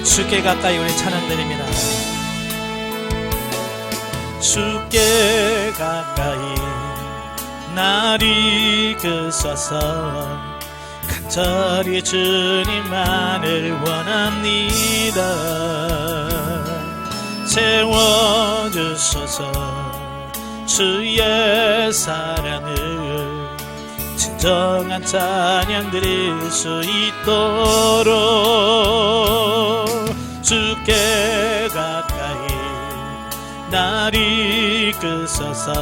주께 가까이 우리 찬양 드립니다. 주께 가까이 날 이끄소서 간절히 주님만을 원합니다. 채워주소서 주의 사랑을 진정한 찬양 드릴 수 있도록 주께 가까이 날 이끄소서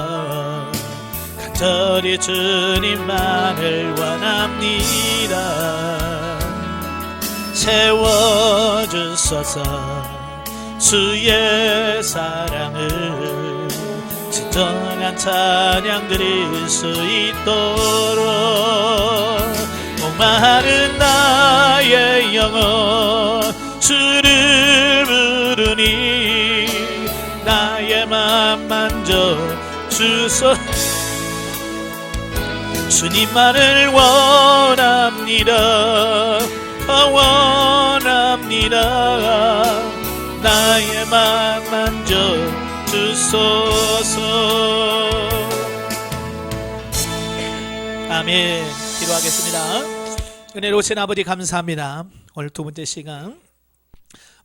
간절히 주님만을 원합니다. 채워주소서 주의 사랑을 진정한 찬양 드릴 수 있도록 목마른 나의 영혼 주를 부르니 나의 맘 만져 주소서 주님만을 원합니다. 원합니다. 나의 맘 만져 주소서. 아멘. 기도하겠습니다. 은혜로우신 아버지 감사합니다. 오늘 두 번째 시간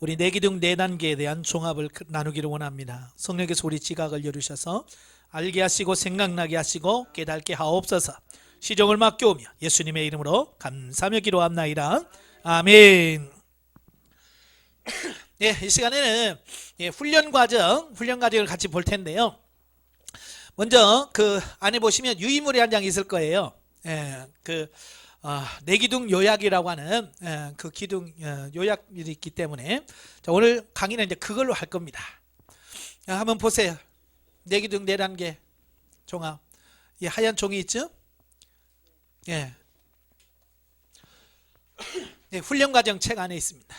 우리 내기둥 4단계에 대한 종합을 나누기를 원합니다. 성령께서 우리 지각을 열으셔서 알게 하시고 생각나게 하시고 깨닫게 하옵소서. 시종을 맡겨오며 예수님의 이름으로 감사하며 기도합나이다. 아멘. 네, 이 시간에는 훈련 과정을 같이 볼 텐데요. 먼저 그 안에 보시면 유의물이 한 장 있을 거예요. 내기둥 요약이라고 하는 그 기둥 요약이 있기 때문에 자, 오늘 강의는 이제 그걸로 할 겁니다. 한번 보세요. 내기둥 4단계 종합. 이 하얀 종이 있죠? 예. 네, 훈련 과정 책 안에 있습니다.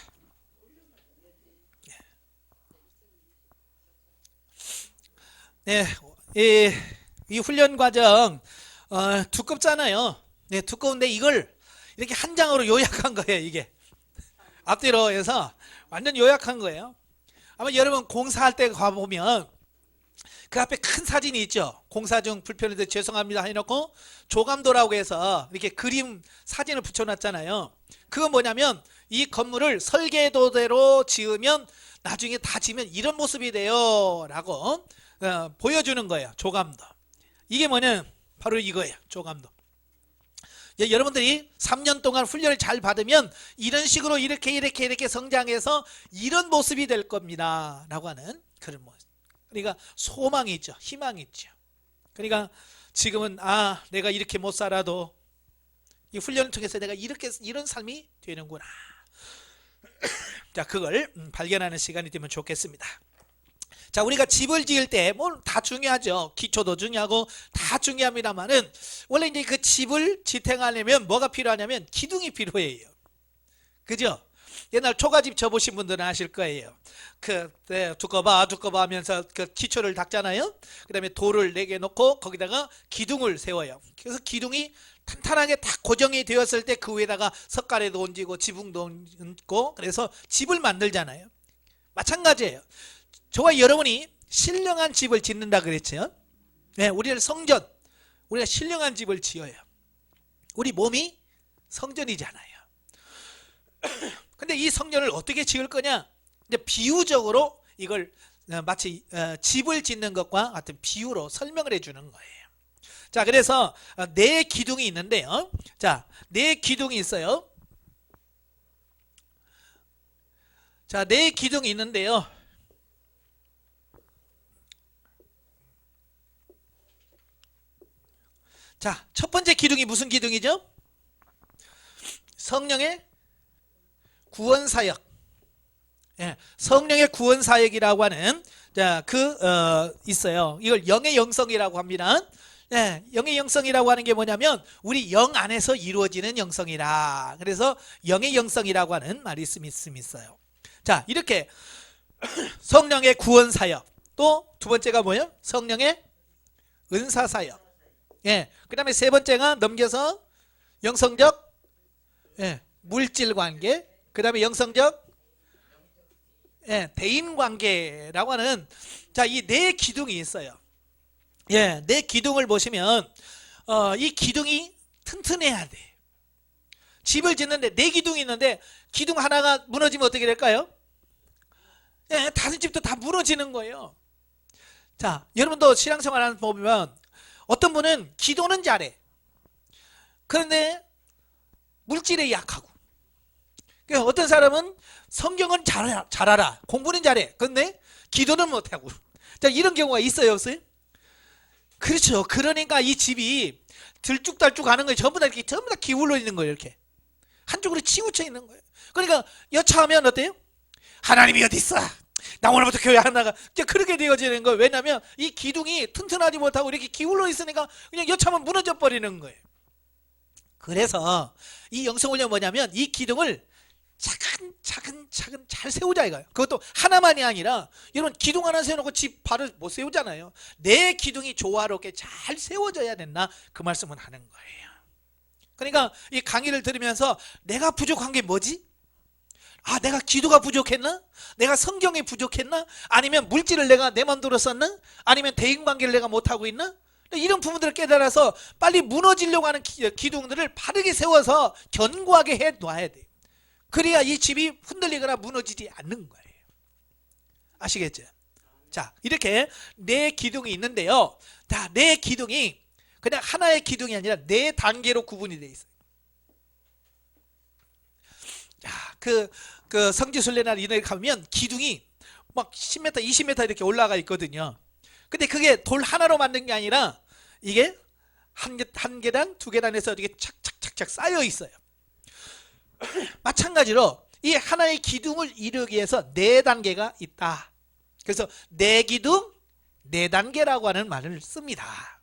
네, 이 훈련 과정 두껍잖아요. 네, 두꺼운데 이걸 이렇게 한 장으로 요약한 거예요. 이게 앞뒤로 해서 완전 요약한 거예요. 아마 여러분 공사할 때 가보면 그 앞에 큰 사진이 있죠. 공사 중 불편해서 죄송합니다 해놓고 조감도라고 해서 이렇게 그림 사진을 붙여놨잖아요. 그건 뭐냐면 이 건물을 설계도대로 지으면 나중에 다 지으면 이런 모습이 돼요 라고 보여주는 거예요. 조감도. 이게 뭐냐면 바로 이거예요. 조감도. 여러분들이 3년 동안 훈련을 잘 받으면 이런 식으로 이렇게 성장해서 이런 모습이 될 겁니다 라고 하는 그런 모습. 그러니까 소망이 있죠. 희망이 있죠. 그러니까 지금은 내가 이렇게 못 살아도 이 훈련을 통해서 내가 이런 삶이 되는구나. 자, 그걸 발견하는 시간이 되면 좋겠습니다. 자, 우리가 집을 지을 때 뭐 다 중요하죠. 기초도 중요하고 다 중요합니다만은 원래 이제 그 집을 지탱하려면 뭐가 필요하냐면 기둥이 필요해요. 그죠? 옛날 초가집 쳐보신 분들은 아실 거예요. 두꺼봐 하면서 그 기초를 닦잖아요. 그 다음에 돌을 4개 놓고 거기다가 기둥을 세워요. 그래서 기둥이 탄탄하게 딱 고정이 되었을 때 그 위에다가 석가래도 얹고 지붕도 얹고 그래서 집을 만들잖아요. 마찬가지예요. 저와 여러분이 신령한 집을 짓는다 그랬죠. 네, 우리가 신령한 집을 지어요. 우리 몸이 성전이잖아요. 근데 이 성전을 어떻게 지을 거냐? 이제 비유적으로 이걸 마치 집을 짓는 것과 같은 비유로 설명을 해주는 거예요. 자, 그래서 4 기둥이 있는데요. 자, 4 기둥이 있어요. 자, 4 기둥이 있는데요. 자, 첫 번째 기둥이 무슨 기둥이죠? 성령의 구원사역. 예, 성령의 구원사역이라고 하는 있어요. 이걸 영의 영성이라고 합니다. 예, 영의 영성이라고 하는 게 뭐냐면 우리 영 안에서 이루어지는 영성이라. 그래서 영의 영성이라고 하는 말이 있어요. 자, 이렇게 성령의 구원사역. 또 두 번째가 뭐예요? 성령의 은사사역. 예, 그 다음에 세 번째가 넘겨서 영성적 물질관계. 그 다음에 영성적 예, 대인관계라고 하는 자, 이 네 기둥이 있어요. 예, 네 기둥을 보시면 이 기둥이 튼튼해야 돼. 집을 짓는데 네 기둥이 있는데 기둥 하나가 무너지면 어떻게 될까요? 예, 다른 집도 다 무너지는 거예요. 자, 여러분도 신앙생활 하는 보면 어떤 분은 기도는 잘해. 그런데 물질에 약하고. 그러니까 어떤 사람은 성경은 잘 알아. 공부는 잘해. 그런데 기도는 못하고. 자, 이런 경우가 있어요, 없어요? 그렇죠. 그러니까 이 집이 들쭉달쭉 하는 거예요. 전부 다 기울어 있는 거예요, 이렇게. 한쪽으로 치우쳐 있는 거예요. 그러니까 여차하면 어때요? 하나님이 어디 있어? 나 오늘부터 교회 안 나가. 그렇게 되어지는 거예요. 왜냐하면 이 기둥이 튼튼하지 못하고 이렇게 기울어 있으니까 그냥 여차하면 무너져 버리는 거예요. 그래서 이 영성훈련 뭐냐면 이 기둥을 차근차근 잘 세우자 이거예요. 그것도 하나만이 아니라 여러분 기둥 하나 세워놓고 집 바로 못 세우잖아요. 내 기둥이 조화롭게 잘 세워져야 된다. 그 말씀은 하는 거예요. 그러니까 이 강의를 들으면서 내가 부족한 게 뭐지? 아, 내가 기도가 부족했나? 내가 성경이 부족했나? 아니면 물질을 내가 내 맘대로 썼나? 아니면 대인관계를 내가 못하고 있나? 이런 부분들을 깨달아서 빨리 무너지려고 하는 기둥들을 바르게 세워서 견고하게 해 놔야 돼요. 그래야 이 집이 흔들리거나 무너지지 않는 거예요. 아시겠죠? 자, 이렇게 네 기둥이 있는데요. 자, 네 기둥이 그냥 하나의 기둥이 아니라 네 단계로 구분이 되어 있어요. 자, 그 성지순례나 이런 데 가면 기둥이 막 10m, 20m 이렇게 올라가 있거든요. 근데 그게 돌 하나로 만든 게 아니라 이게 한 계단, 두 계단에서 이렇게 착착착착 쌓여 있어요. 마찬가지로 이 하나의 기둥을 이루기 위해서 네 단계가 있다. 그래서 네 기둥, 네 단계라고 하는 말을 씁니다.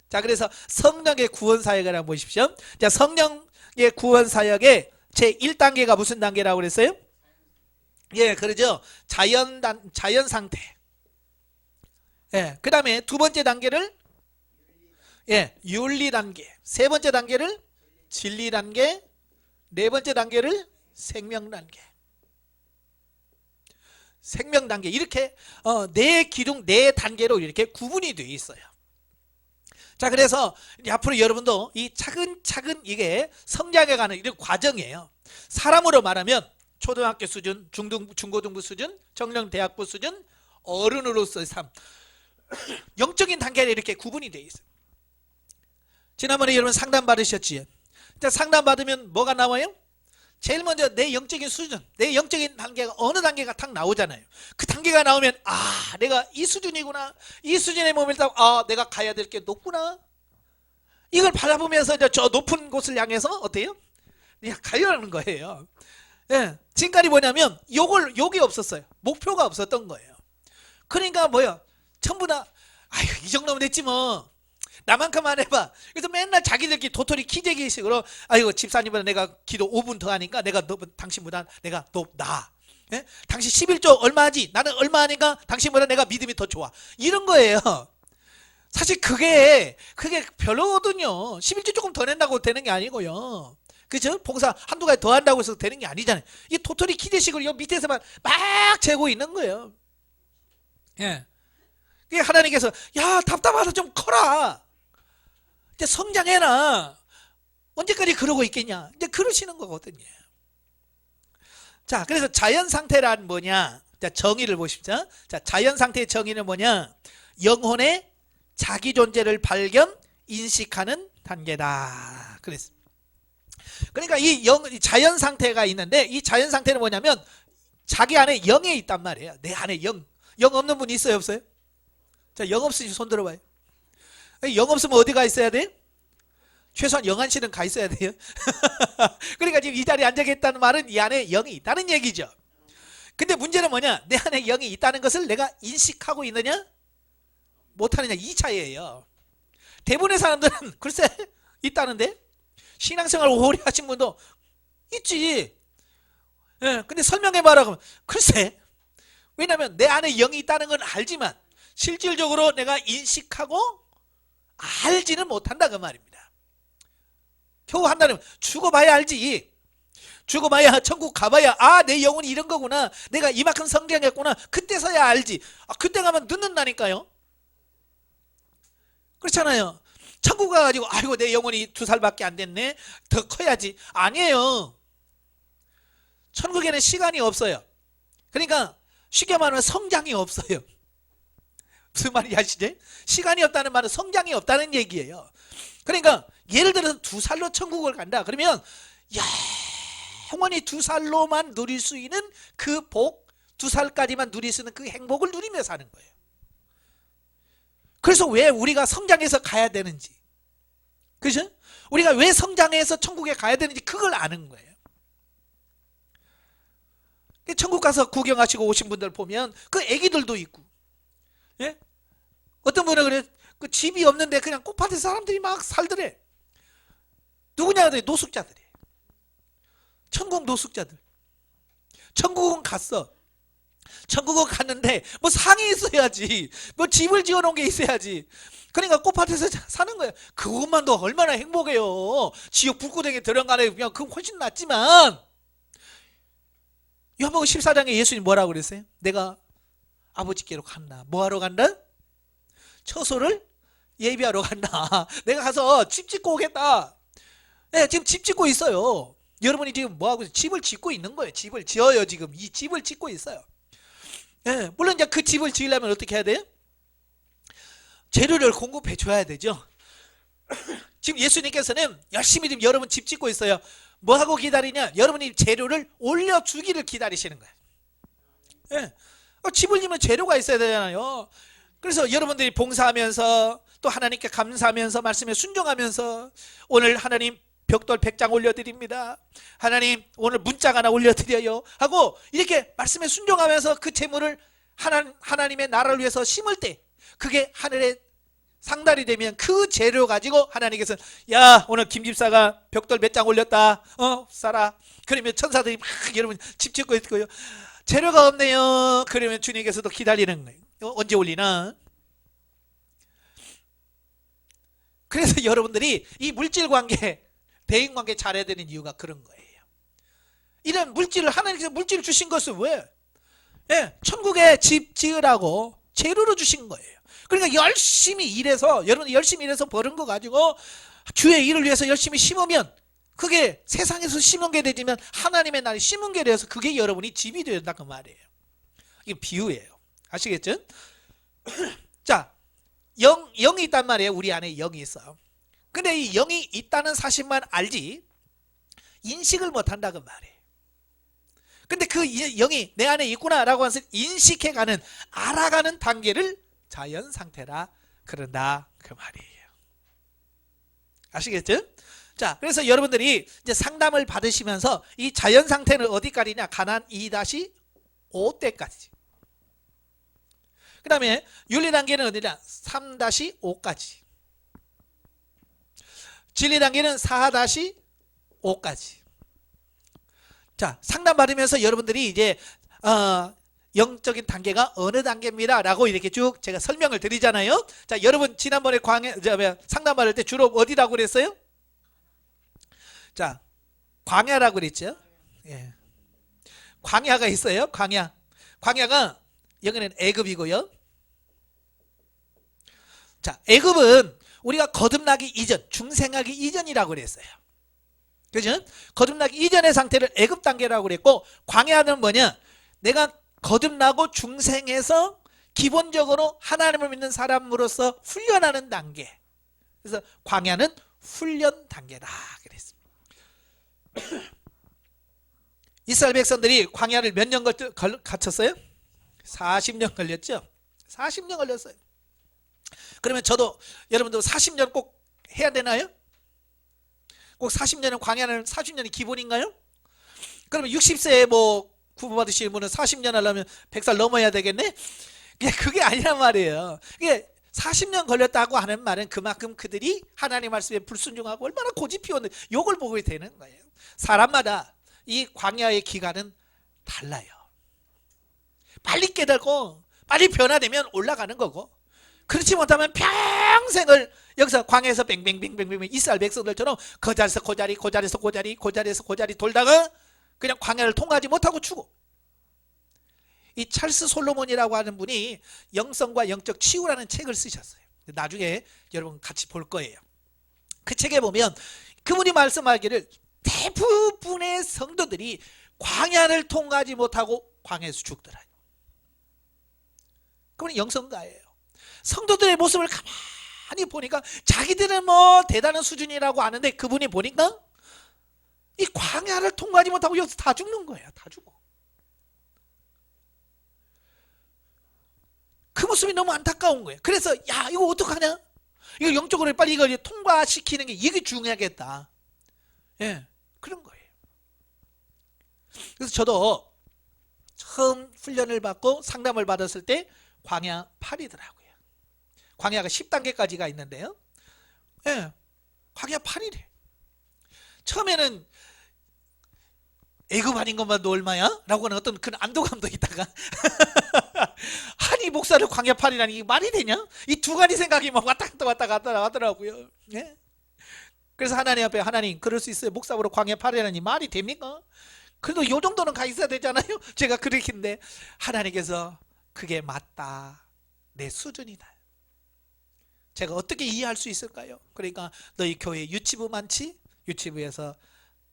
자, 그래서 성령의 구원 사역을 한번 보십시오. 자, 성령의 구원 사역의 제 1단계가 무슨 단계라고 그랬어요? 예, 그러죠. 자연 상태. 예, 그 다음에 두 번째 단계를 예, 윤리 단계. 세 번째 단계를 진리 단계. 네 번째 단계를 생명 단계. 생명 단계. 이렇게 네 기둥 네 단계로 이렇게 구분이 되어 있어요. 자, 그래서 앞으로 여러분도 이 차근차근 이게 성장해가는 이런 과정이에요. 사람으로 말하면 초등학교 수준, 중고등부 수준, 정령대학부 수준, 어른으로서의 삶. 영적인 단계로 이렇게 구분이 되어 있어요. 지난번에 여러분 상담 받으셨지요? 상담 받으면 뭐가 나와요? 제일 먼저 내 영적인 수준, 내 영적인 단계가 어느 단계가 탁 나오잖아요. 그 단계가 나오면 아, 내가 이 수준이구나. 이 수준에 머물다 아, 내가 가야 될 게 높구나. 이걸 바라보면서 이제 저 높은 곳을 향해서 어때요? 그냥 가려는 거예요. 예, 지금까지 뭐냐면 요게 없었어요. 목표가 없었던 거예요. 그러니까 뭐야? 전부 다 아유, 이 정도면 됐지 뭐. 나만큼만 해봐. 그래서 맨날 자기들끼리 도토리 키재기식으로 아이고 집사님보다 내가 기도 5분 더 하니까 내가 당신보다 내가 더 나아. 예? 당신 11조 얼마 하지? 나는 얼마 하니까 당신보다 내가 믿음이 더 좋아. 이런 거예요. 사실 그게 별로거든요. 11조 조금 더 낸다고 되는 게 아니고요. 그죠? 봉사 한두 가지 더 한다고 해서 되는 게 아니잖아요. 이 도토리 키재식으로 이 밑에서만 막 재고 있는 거예요. 예. 그게 하나님께서 야, 답답해서 좀 커라. 이제 성장해라. 언제까지 그러고 있겠냐? 이제 그러시는 거거든요. 자, 그래서 자연 상태란 뭐냐? 자, 정의를 보십시오. 자, 자연 상태의 정의는 뭐냐? 영혼의 자기 존재를 발견, 인식하는 단계다. 그랬습니다. 그러니까 이 자연 상태가 있는데 이 자연 상태는 뭐냐면 자기 안에 영이 있단 말이에요. 내 안에 영. 영 없는 분 있어요, 없어요? 자, 영 없으시 손 들어봐요. 영 없으면 어디 가 있어야 돼요? 최소한 영안실은 가 있어야 돼요. 그러니까 지금 이 자리에 앉아 있다는 말은 이 안에 영이 있다는 얘기죠. 근데 문제는 뭐냐? 내 안에 영이 있다는 것을 내가 인식하고 있느냐? 못하느냐? 이 차이예요. 대부분의 사람들은 글쎄 있다는데 신앙생활 오래 하신 분도 있지. 예, 근데 설명해봐라 그러면 글쎄. 왜냐하면 내 안에 영이 있다는 건 알지만 실질적으로 내가 인식하고 알지는 못한다 그 말입니다. 겨우 한다면 죽어봐야 알지. 죽어봐야 천국 가봐야 아 내 영혼이 이런 거구나, 내가 이만큼 성장했구나, 그때서야 알지. 그때 가면 늦는다니까요. 그렇잖아요. 천국 가가지고 아이고 내 영혼이 2살밖에 안 됐네, 더 커야지. 아니에요. 천국에는 시간이 없어요. 그러니까 쉽게 말하면 성장이 없어요. 무슨 말인지 아시죠? 시간이 없다는 말은 성장이 없다는 얘기예요. 그러니까 예를 들어서 2살로 천국을 간다 그러면 영원히 2살로만 누릴 수 있는 그 복, 2살까지만 누릴 수 있는 그 행복을 누리며 사는 거예요. 그래서 왜 우리가 성장해서 가야 되는지, 그죠? 우리가 왜 성장해서 천국에 가야 되는지 그걸 아는 거예요. 천국 가서 구경하시고 오신 분들 보면 그 애기들도 있고, 예? 어떤 분은 그래, 그 집이 없는데 그냥 꽃밭에 사람들이 막 살더래. 누구냐? 노숙자들이에요. 천국 노숙자들. 천국은 갔어. 천국은 갔는데 뭐 상이 있어야지, 뭐 집을 지어놓은 게 있어야지. 그러니까 꽃밭에서 사는 거예요. 그것만도 얼마나 행복해요. 지옥 불구덩이에 들어가네 그냥 그건 훨씬 낫지만, 요한복음 14장에 예수님 뭐라고 그랬어요? 내가 아버지께로 간다. 뭐하러 간다? 처소를 예비하러 간다. 내가 가서 집 짓고 오겠다. 네, 지금 집 짓고 있어요. 여러분이 지금 뭐하고 있어요? 집을 짓고 있는 거예요. 집을 지어요. 지금 이 집을 짓고 있어요. 네, 물론 이제 그 집을 지으려면 어떻게 해야 돼요? 재료를 공급해 줘야 되죠. 지금 예수님께서는 열심히 지금 여러분 집 짓고 있어요. 뭐하고 기다리냐? 여러분이 재료를 올려주기를 기다리시는 거예요. 네. 집을 지으면 재료가 있어야 되잖아요. 그래서 여러분들이 봉사하면서 또 하나님께 감사하면서 말씀에 순종하면서 오늘 하나님 벽돌 100장 올려드립니다, 하나님 오늘 문짝 하나 올려드려요 하고 이렇게 말씀에 순종하면서 그 재물을 하나님의 나라를 위해서 심을 때 그게 하늘에 상달이 되면 그 재료 가지고 하나님께서 야 오늘 김 집사가 벽돌 몇 장 올렸다, 싸라. 그러면 천사들이 막 여러분 집 짓고 있고요. 재료가 없네요. 그러면 주님께서도 기다리는 거예요. 언제 올리나? 그래서 여러분들이 이 물질 관계, 대인 관계 잘해야 되는 이유가 그런 거예요. 이런 물질을 하나님께서 물질을 주신 것은 왜? 예, 천국에 집 지으라고 재료로 주신 거예요. 그러니까 열심히 일해서, 여러분이 열심히 일해서 버는 거 가지고 주의 일을 위해서 열심히 심으면 그게 세상에서 심은 게 되지만 하나님의 날에 심은 게 되어서 그게 여러분이 집이 된다 그 말이에요. 이게 비유예요. 아시겠죠? 자, 영이 있단 말이에요. 우리 안에 영이 있어요. 근데 이 영이 있다는 사실만 알지 인식을 못한다 그 말이에요. 근데 그 영이 내 안에 있구나 라고 해서 인식해가는, 알아가는 단계를 자연 상태라 그런다 그 말이에요. 아시겠죠? 자, 그래서 여러분들이 이제 상담을 받으시면서 이 자연 상태는 어디까지냐? 가난 2-5 때까지. 그 다음에 윤리 단계는 어디냐? 3-5까지. 진리 단계는 4-5까지. 자, 상담 받으면서 여러분들이 이제 영적인 단계가 어느 단계입니다 라고 이렇게 쭉 제가 설명을 드리잖아요. 자, 여러분 지난번에 상담 받을 때 주로 어디라고 그랬어요? 자, 광야라고 그랬죠. 예. 광야가 있어요. 광야가 여기는 애굽이고요. 자, 애굽은 우리가 거듭나기 이전, 중생하기 이전이라고 그랬어요. 그죠? 거듭나기 이전의 상태를 애굽 단계라고 그랬고, 광야는 뭐냐? 내가 거듭나고 중생해서 기본적으로 하나님을 믿는 사람으로서 훈련하는 단계. 그래서 광야는 훈련 단계다 그랬습니다. 이스라엘 백성들이 광야를 몇 년 갇혔어요? 40년 걸렸죠? 40년 걸렸어요. 그러면 저도 여러분들 40년 꼭 해야 되나요? 꼭 40년은 광야는 40년이 기본인가요? 그러면 60세에 뭐 구원받으시는 분은 40년 하려면 100살 넘어야 되겠네? 그게 아니란 말이에요. 이게 40년 걸렸다고 하는 말은 그만큼 그들이 하나님 말씀에 불순종하고 얼마나 고집피웠는 요걸 보게 되는 거예요. 사람마다 이 광야의 기간은 달라요. 빨리 깨닫고 빨리 변화되면 올라가는 거고, 그렇지 못하면 평생을 여기서 광야에서 뱅뱅뱅뱅뱅 이스라엘 백성들처럼 그 자리에서 그 자리, 그 자리에서 그 자리, 그 자리에서 그 자리 돌다가 그냥 광야를 통과하지 못하고 죽어. 이 찰스 솔로몬이라고 하는 분이 영성과 영적 치유라는 책을 쓰셨어요. 나중에 여러분 같이 볼 거예요. 그 책에 보면 그분이 말씀하기를 대부분의 성도들이 광야를 통과하지 못하고 광야에서 죽더라. 그분이 영성가예요. 성도들의 모습을 가만히 보니까 자기들은 뭐 대단한 수준이라고 아는데 그분이 보니까 이 광야를 통과하지 못하고 여기서 다 죽는 거예요. 다 죽어. 그 모습이 너무 안타까운 거예요. 그래서 야, 이거 어떡하냐? 이거 영적으로 빨리 이걸 통과시키는 게 이게 중요하겠다. 예, 그런 거예요. 그래서 저도 처음 훈련을 받고 상담을 받았을 때 광야 8이더라고요. 광야가 10단계까지가 있는데요. 예, 광야 8이래. 처음에는 애굽 아닌 것만 도 얼마야? 라고 하는 어떤 그런 안도감도 있다가 아니 목사를 광야 8이라니 이게 말이 되냐? 이 두 가지 생각이 막 왔다 갔다 하더라고요. 예? 그래서 하나님 앞에 하나님 그럴 수 있어요. 목사로 광야 8이라니 말이 됩니까? 그래도 요 정도는 가 있어야 되잖아요. 제가 그렇긴데 하나님께서 그게 맞다. 내 수준이다. 제가 어떻게 이해할 수 있을까요? 그러니까 너희 교회 유치부 많지? 유치부에서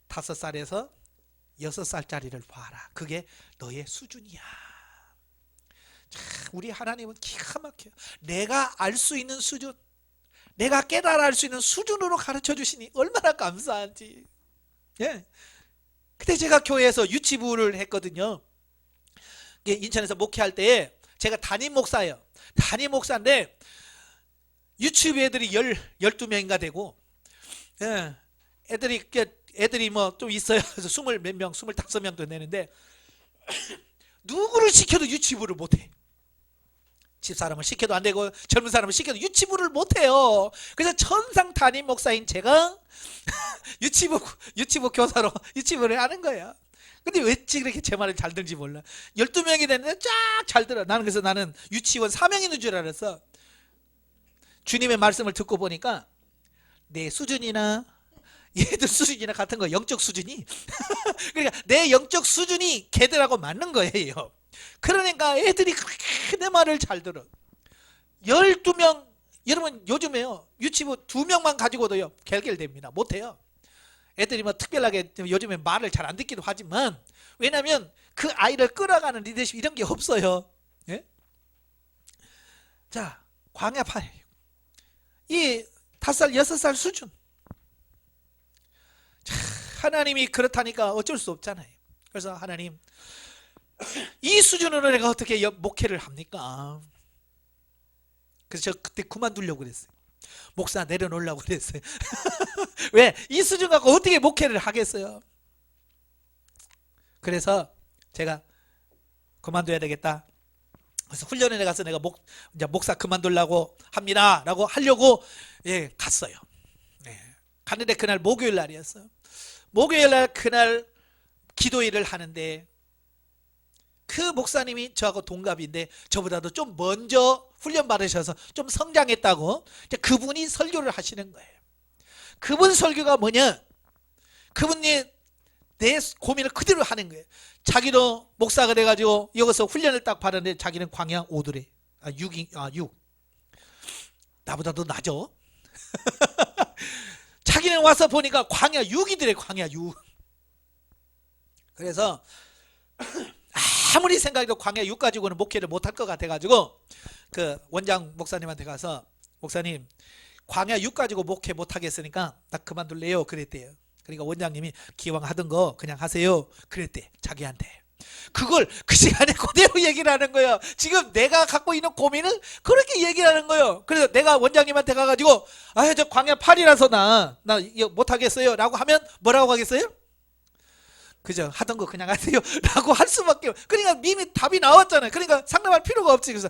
5살에서 6살짜리를 봐라. 그게 너의 수준이야. 참, 우리 하나님은 기가 막혀요. 내가 알 수 있는 수준, 내가 깨달아 알 수 있는 수준으로 가르쳐 주시니 얼마나 감사한지. 예. 그때 제가 교회에서 유치부를 했거든요. 인천에서 목회할 때 제가 담임 목사예요. 담임 목사인데 유치부 애들이 12명인가 되고, 예. 애들이 뭐 좀 있어요. 그래서 20몇 명, 25명도 되는데 누구를 시켜도 유치부를 못해. 집사람을 시켜도 안 되고 젊은 사람을 시켜도 유치부를 못해요. 그래서 천상 담임 목사인 제가 유치부 교사로 유치부를 하는 거예요. 근데 왜 그렇게 제 말을 잘 듣는지 몰라. 12명이 됐는데 쫙 잘 들어. 그래서 나는 유치원 4명 있는 줄 알았어. 주님의 말씀을 듣고 보니까 내 수준이나 얘들 수준이나 같은 거, 영적 수준이 그러니까 내 영적 수준이 걔들하고 맞는 거예요. 그러니까 애들이 그렇게 내 말을 잘 들어. 12명, 여러분 요즘에요 유치부 2명만 가지고도요 결결됩니다. 못해요. 애들이 뭐 특별하게 요즘에 말을 잘 안 듣기도 하지만, 왜냐면 그 아이를 끌어가는 리더십 이런 게 없어요. 예? 자, 광야 8, 이 5살 6살 수준. 자, 하나님이 그렇다니까 어쩔 수 없잖아요. 그래서 하나님, 이 수준으로 내가 어떻게 목회를 합니까? 그래서 저 그때 그만두려고 그랬어요. 목사 내려놓으려고 그랬어요. 왜? 이 수준 갖고 어떻게 목회를 하겠어요? 그래서 제가 그만둬야 되겠다. 그래서 훈련에 가서 내가 이제 목사 그만두려고 합니다. 라고 하려고, 예, 갔어요. 예. 갔는데 그날 목요일 날이었어요. 목요일 날 그날 기도일을 하는데 그 목사님이 저하고 동갑인데 저보다도 좀 먼저 훈련 받으셔서 좀 성장했다고 그분이 설교를 하시는 거예요. 그분 설교가 뭐냐? 그분이 내 고민을 그대로 하는 거예요. 자기도 목사가 돼가지고 여기서 훈련을 딱 받았는데 자기는 광야 5도래. 6. 나보다도 나죠? 자기는 와서 보니까 광야 6이더래. 광야 6. 그래서 아무리 생각해도 광야 6 가지고는 목회를 못할 것 같아가지고 그 원장 목사님한테 가서, 목사님 광야 6 가지고 목회 못하겠으니까 나 그만둘래요 그랬대요. 그러니까 원장님이 기왕 하던 거 그냥 하세요 그랬대. 자기한테. 그걸 그 시간에 그대로 얘기를 하는 거예요. 지금 내가 갖고 있는 고민을 그렇게 얘기를 하는 거예요. 그래서 내가 원장님한테 가가지고 저 광야 8이라서 나 이거 못하겠어요 라고 하면 뭐라고 하겠어요? 그죠? 하던 거 그냥 하세요 라고 할 수밖에. 그러니까 이미 답이 나왔잖아요. 그러니까 상담할 필요가 없지. 그래서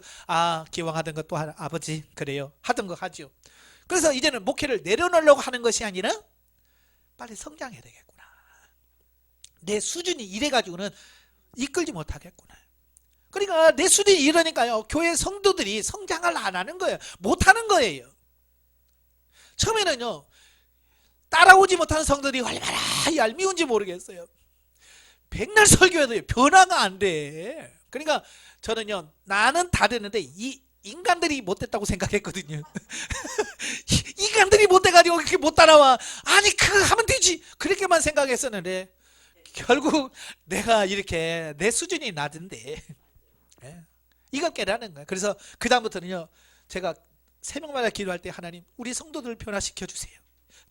기왕 하던 거 또 아버지 그래요, 하던 거 하죠. 그래서 이제는 목회를 내려놓으려고 하는 것이 아니라 빨리 성장해야 되겠구나. 내 수준이 이래가지고는 이끌지 못하겠구나. 그러니까 내 수준이 이러니까요 교회 성도들이 성장을 안 하는 거예요. 못하는 거예요. 처음에는요 따라오지 못하는 성도들이 얼마나 얄미운지 모르겠어요. 백날 설교해도 변화가 안 돼. 그러니까 저는요, 나는 다 됐는데 이 인간들이 못됐다고 생각했거든요. 인간들이 못돼가지고 그렇게 못 따라와. 아니 그거 하면 되지, 그렇게만 생각했었는데 결국 내가 이렇게 내 수준이 낮은데 이걸 깨라는 거야. 그래서 그 다음부터는요, 제가 새벽마다 기도할 때 하나님 우리 성도들 변화시켜 주세요.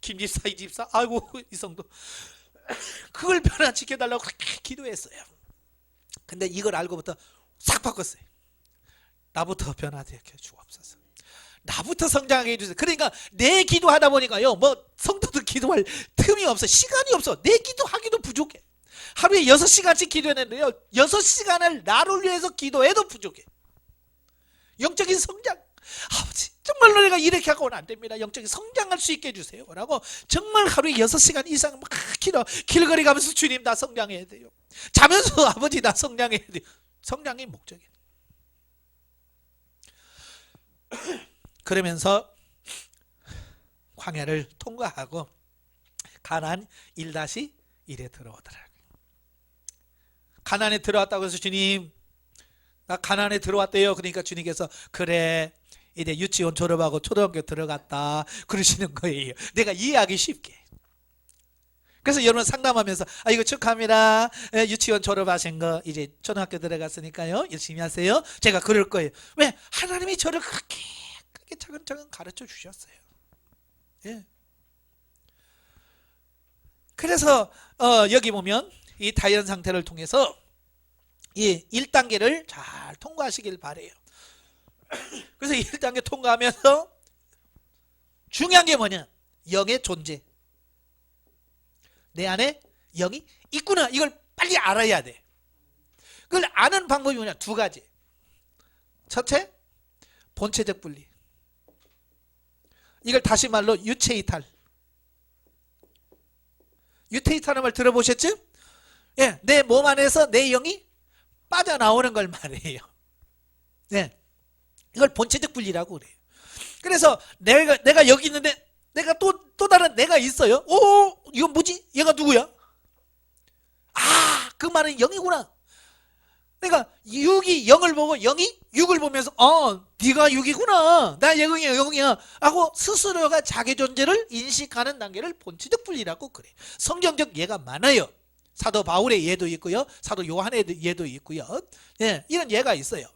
김 집사, 이 집사, 아이고 이 성도 그걸 변화시켜 달라고 그렇게 기도했어요. 근데 이걸 알고부터 싹 바꿨어요. 나부터 변화시켜 주옵소서. 나부터 성장하게 해주세요. 그러니까 내 기도하다 보니까요, 뭐 성도들 기도할 틈이 없어. 시간이 없어. 내 기도하기도 부족해. 하루에 6시간씩 기도했는데요, 6시간을 나를 위해서 기도해도 부족해. 영적인 성장, 아버지 정말로 내가 이렇게 하고는 안 됩니다. 영적인 성장할 수 있게 해주세요 라고 정말 하루에 6시간 이상 막 기도, 길거리 가면서 주님 나 성장해야 돼요. 자면서 아버지 나 성장해야 돼요. 성장이 목적이에요. 그러면서 광야를 통과하고 가나안 1-1에 들어오더라고요. 가나안에 들어왔다고 해서 주님 나 가나안에 들어왔대요. 그러니까 주님께서 그래 이제 유치원 졸업하고 초등학교 들어갔다 그러시는 거예요. 내가 이해하기 쉽게. 그래서 여러분 상담하면서 아 이거 축하합니다. 유치원 졸업하신 거 이제 초등학교 들어갔으니까요 열심히 하세요. 제가 그럴 거예요. 왜? 하나님이 저를 그렇게 차근차근 가르쳐 주셨어요. 예. 그래서 여기 보면 이 다이언 상태를 통해서 이 1단계를 잘 통과하시길 바래요. 그래서 1단계 통과하면서 중요한 게 뭐냐? 영의 존재. 내 안에 영이 있구나. 이걸 빨리 알아야 돼. 그걸 아는 방법이 뭐냐? 2가지. 첫째, 본체적 분리. 이걸 다시 말로 유체이탈. 유체이탈의 말 들어보셨죠? 예, 내 몸 안에서 내 영이 빠져나오는 걸 말해요. 네, 이걸 본체적 분리라고 그래요. 그래서 내가 여기 있는데 내가 또 다른 내가 있어요. 오, 이건 뭐지? 얘가 누구야? 아, 그 말은 영이구나. 그러니까 6이 0을 보고 0이 6을 보면서 네가 6이구나. 나 0이야 하고 스스로가 자기 존재를 인식하는 단계를 본체적 분리라고 그래. 성경적 예가 많아요. 사도 바울의 예도 있고요, 사도 요한의 예도 있고요. 예, 이런 예가 있어요.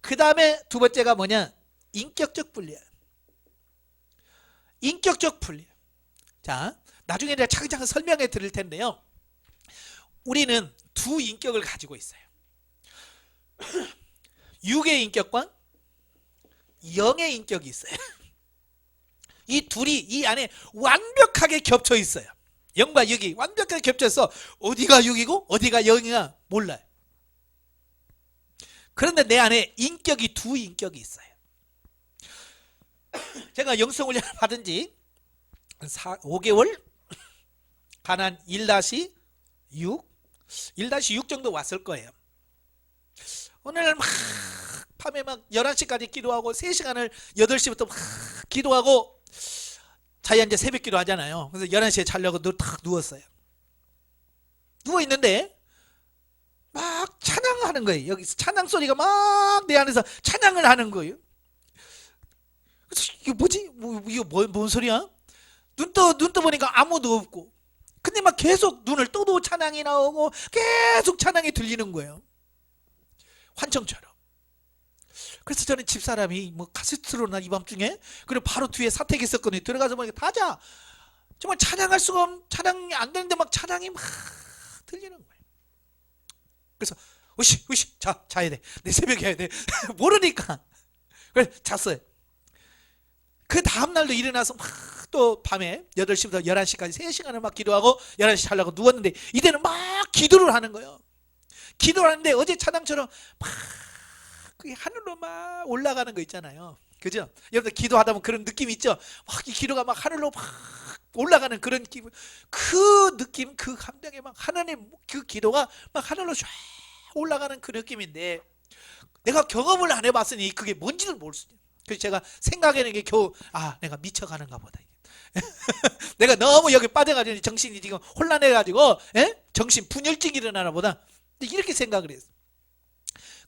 그 다음에 2번째가 뭐냐? 인격적 분리. 인격적 분리. 자, 나중에 내가 차근차근 설명해 드릴 텐데요, 우리는 2 인격을 가지고 있어요. 6의 인격과 0의 인격이 있어요. 이 둘이 이 안에 완벽하게 겹쳐 있어요. 0과 6이 완벽하게 겹쳐서 어디가 6이고 어디가 0이냐 몰라요. 그런데 내 안에 인격이 2 인격이 있어요. 제가 영성훈련을 받은 지 5개월, 가나안 1-6 정도 왔을 거예요. 오늘 막 밤에 막 11시까지 기도하고 3시간을 8시부터 막 기도하고 자기가 이제 새벽 기도 하잖아요. 그래서 11시에 자려고 딱 누웠어요. 누워있는데 막 찬양하는 거예요. 여기서 찬양 소리가 막 내 안에서 찬양을 하는 거예요. 그래서 이게 뭐지? 이거 뭔 소리야? 눈 떠보니까 아무도 없고, 근데 막 계속 눈을 떠도 찬양이 나오고 계속 찬양이 들리는 거예요. 환청처럼. 그래서 저는 집사람이 뭐 카세트로나 이 밤중에, 그리고 바로 뒤에 사택이 있었거든요. 들어가서 보니까 다자 정말 찬양할 수가 없는, 찬양이 안 되는데 막 찬양이 막 들리는 거예요. 그래서 으시 자야 돼. 내 새벽에 해야 돼. 모르니까. 그래서 잤어요. 그 다음날도 일어나서 막 또 밤에 8시부터 11시까지 3시간을 막 기도하고 11시 자려고 누웠는데 이때는 막 기도를 하는 거예요. 기도를 하는데 어제 찬양처럼 막 그게 하늘로 막 올라가는 거 있잖아요. 그죠? 여러분들 기도하다 보면 그런 느낌 있죠? 막 이 기도가 막 하늘로 막 올라가는 그런 기분, 그 느낌, 그 감정에 막 하나님 그 기도가 막 하늘로 쫙 올라가는 그 느낌인데, 내가 경험을 안 해봤으니 그게 뭔지를 모를 수 있어요. 그래서 제가 생각하는 게 겨우 내가 미쳐가는가 보다. 내가 너무 여기 빠져가지고 정신이 지금 혼란해가지고, 예? 정신 분열증이 일어나나 보다. 이렇게 생각을 했어요.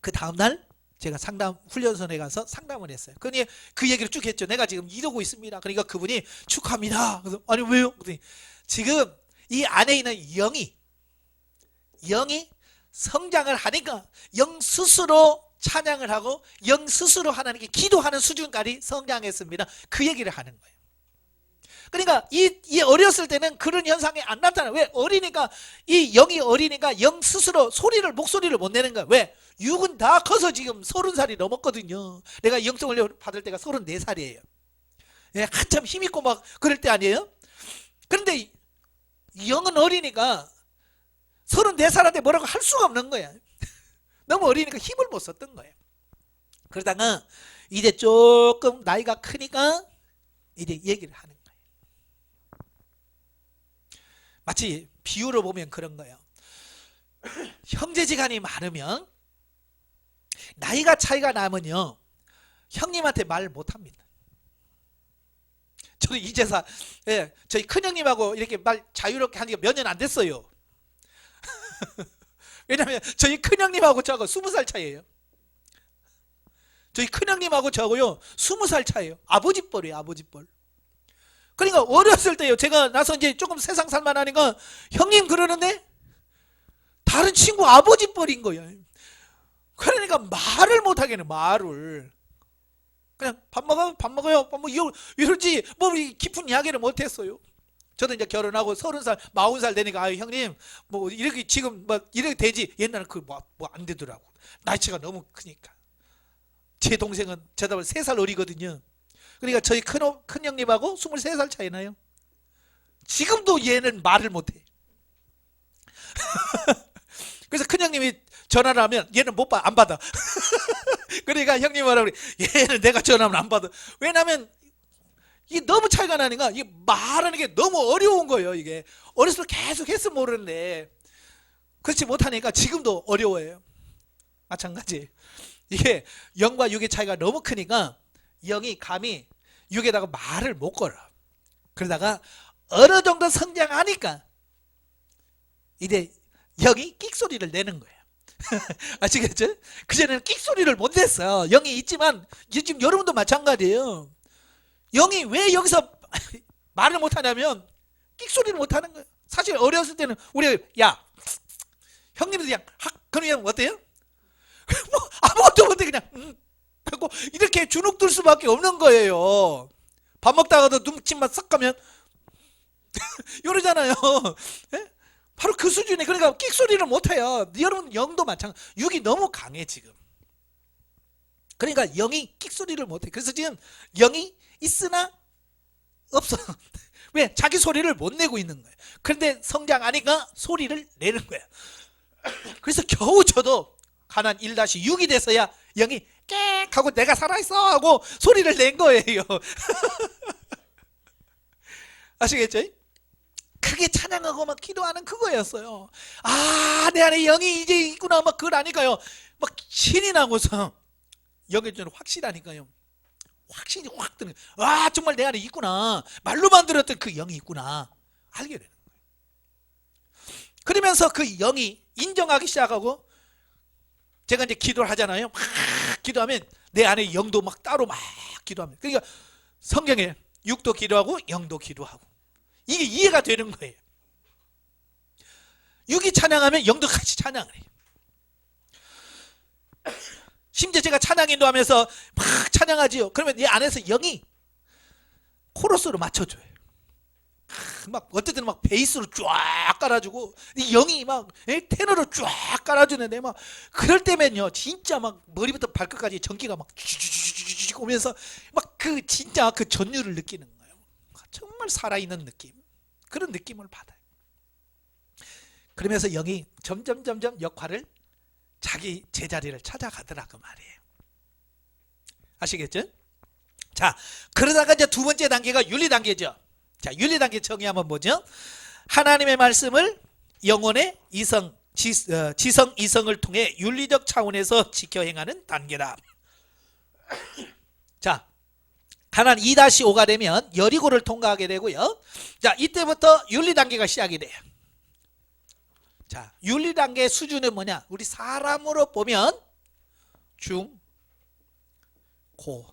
그 다음날 제가 상담 훈련소에 가서 상담을 했어요. 그러니 그 얘기를 쭉 했죠. 내가 지금 이러고 있습니다. 그러니까 그분이 축하합니다. 그래서 아니 왜요? 그랬더니 지금 이 안에 있는 영이 성장을 하니까 영 스스로 찬양을 하고 영 스스로 하나님께 기도하는 수준까지 성장했습니다. 그 얘기를 하는 거예요. 그러니까 이 어렸을 때는 그런 현상이 안 나타나요. 왜? 어리니까, 이 영이 어리니까 영 스스로 목소리를 못 내는 거야. 왜? 육은 다 커서 지금 30살이 넘었거든요. 내가 영성을 받을 때가 34살이에요. 예, 한참 힘있고 막 그럴 때 아니에요? 그런데 영은 어리니까 34살한테 뭐라고 할 수가 없는 거야. 너무 어리니까 힘을 못 썼던 거예요. 그러다가 이제 조금 나이가 크니까 이제 얘기를 하는 거예요. 마치 비유로 보면 그런 거예요. 형제지간이 많으면 나이가 차이가 나면요 형님한테 말 못합니다. 저는 이제서 저희 큰형님하고 이렇게 말 자유롭게 하니까 몇 년 안 됐어요. 왜냐하면 저희 큰형님하고 저하고 20살 차이예요. 저희 큰형님하고 저하고요 20살 차이예요. 아버지뻘이에요. 아버지뻘. 그러니까 어렸을 때요 제가 나서 이제 조금 세상 살만하니까 형님 그러는데 다른 친구 아버지뻘인 거예요. 그러니까 말을 못하겠네. 말을 그냥 밥 먹어요 뭐 이러지 뭐 깊은 이야기를 못했어요. 저도 이제 결혼하고 30살 40살 되니까 아유 형님 뭐 이렇게 지금 뭐 이렇게 되지 옛날에 그 뭐 안 되더라고. 나이차가 너무 크니까. 제 동생은 저보다 3살 어리거든요. 그러니까 저희 큰 형님하고 23살 차이 나요. 지금도 얘는 말을 못해. 그래서 큰 형님이 전화를 하면 얘는 안 받아. 그러니까 형님이 뭐라 그래. 얘는 내가 전화하면 안 받아. 왜냐면 이게 너무 차이가 나니까 이게 말하는 게 너무 어려운 거예요. 이게 어렸을 때 계속 했으면 모르는데 그렇지 못하니까 지금도 어려워요. 마찬가지. 이게 영과 육의 차이가 너무 크니까 영이 감히 육에다가 말을 못 걸어. 그러다가 어느 정도 성장하니까 이제 영이 끽소리를 내는 거예요. 아시겠죠? 그전에는 끽소리를 못 냈어요. 영이 있지만 지금 여러분도 마찬가지예요. 영이 왜 여기서 말을 못하냐면 끽소리를 못하는 거예요. 사실 어렸을 때는 우리 야 형님도 그냥 어때요? 뭐 아무것도 못해 그냥 하고 이렇게 주눅들 수밖에 없는 거예요. 밥 먹다가도 눈치만 싹 가면 이러잖아요. 바로 그 수준에. 그러니까 끽소리를 못해요. 여러분 영도 마찬가지. 육이 너무 강해 지금. 그러니까 영이 끽소리를 못해. 그래서 지금 영이 있으나 없어. 왜? 자기 소리를 못 내고 있는 거예요. 그런데 성장하니까 소리를 내는 거예요. 그래서 겨우 저도 가난 1-6이 돼서야 영이 깨 하고 내가 살아있어 하고 소리를 낸 거예요. 아시겠죠? 크게 찬양하고 막 기도하는 그거였어요. 아, 내 안에 영이 이제 있구나 막 그걸 아니까요. 막 신이 나고서 영이 저는 확실하니까요. 확신이 확 드는 거예요. 아, 정말 내 안에 있구나. 말로만 들었던 그 영이 있구나. 알게 되는 거예요. 그러면서 그 영이 인정하기 시작하고 제가 이제 기도를 하잖아요. 막 기도하면 내 안에 영도 막 따로 막 기도합니다. 그러니까 성경에 육도 기도하고 영도 기도하고 이게 이해가 되는 거예요. 육이 찬양하면 영도 같이 찬양을 해요. 심지어 제가 찬양 인도하면서 막 찬양하지요. 그러면 이 안에서 영이 코러스로 맞춰줘요. 막 어쨌든 막 베이스로 쫙 깔아주고 이 영이 막 테너로 쫙 깔아주는데 막 그럴 때면요 진짜 막 머리부터 발끝까지 전기가 막 쥐쥐쥐쥐 오면서 막 그 진짜 그 전율을 느끼는 거예요. 정말 살아있는 느낌, 그런 느낌을 받아요. 그러면서 영이 점점 역할을 자기 제자리를 찾아가더라 그 말이에요. 아시겠죠? 자, 그러다가 이제 두 번째 단계가 윤리 단계죠. 자, 윤리 단계 정의하면 뭐죠? 하나님의 말씀을 영혼의 지성 이성을 통해 윤리적 차원에서 지켜 행하는 단계다. 자, 가난 2-5가 되면 여리고를 통과하게 되고요. 자, 이때부터 윤리 단계가 시작이 돼요. 자, 윤리 단계 수준은 뭐냐? 우리 사람으로 보면 중, 고,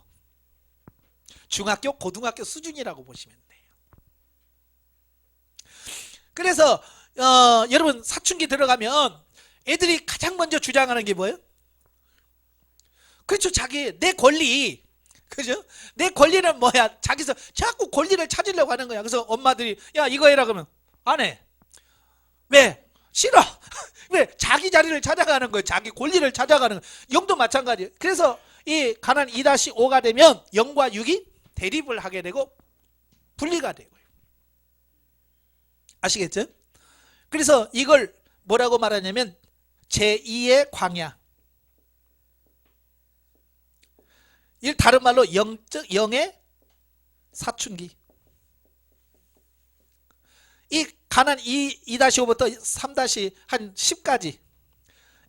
중학교, 고등학교 수준이라고 보시면 돼요. 그래서 여러분 사춘기 들어가면 애들이 가장 먼저 주장하는 게 뭐예요? 그렇죠. 자기 내 권리. 그죠? 내 권리는 뭐야? 자기서 자꾸 권리를 찾으려고 하는 거야. 그래서 엄마들이 야 이거 해라 그러면 안 해. 왜? 싫어. 왜? 자기 자리를 찾아가는 거예요. 자기 권리를 찾아가는 거예요. 0도 마찬가지예요. 그래서 이 가난 2-5가 되면 0과 6이 대립을 하게 되고 분리가 되고요. 아시겠죠? 그래서 이걸 뭐라고 말하냐면 제2의 광야. 이 다른 말로 0의 사춘기. 이 가난 2-5부터 3-10까지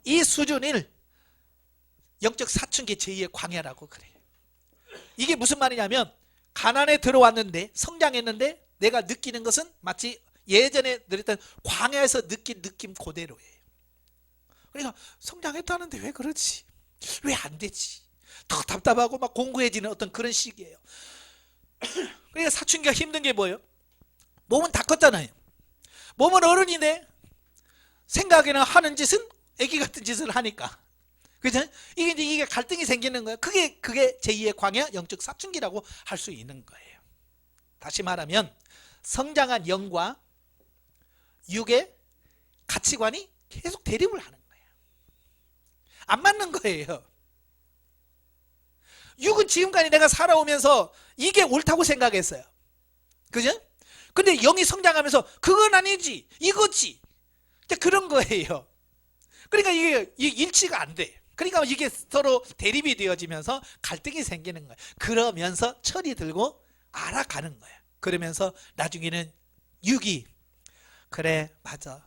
이 수준을 영적 사춘기 제2의 광야라고 그래요. 이게 무슨 말이냐면 가난에 들어왔는데 성장했는데 내가 느끼는 것은 마치 예전에 누렸던 광야에서 느낀 느낌 그대로예요. 그러니까 성장했다는데 왜 그렇지? 왜 안 되지? 더 답답하고 막 공고해지는 어떤 그런 시기예요. 그러니까 사춘기가 힘든 게 뭐예요? 몸은 다 컸잖아요. 몸은 어른인데 생각에는 하는 짓은 애기 같은 짓을 하니까. 그죠? 이게 갈등이 생기는 거예요. 그게 제2의 광야 영적 사춘기라고 할 수 있는 거예요. 다시 말하면 성장한 영과 육의 가치관이 계속 대립을 하는 거예요. 안 맞는 거예요. 육은 지금까지 내가 살아오면서 이게 옳다고 생각했어요. 그죠? 근데 영이 성장하면서 그건 아니지 이거지 그런 거예요. 그러니까 이게 일치가 안 돼. 그러니까 이게 서로 대립이 되어지면서 갈등이 생기는 거예요. 그러면서 철이 들고 알아가는 거예요. 그러면서 나중에는 육이 그래 맞아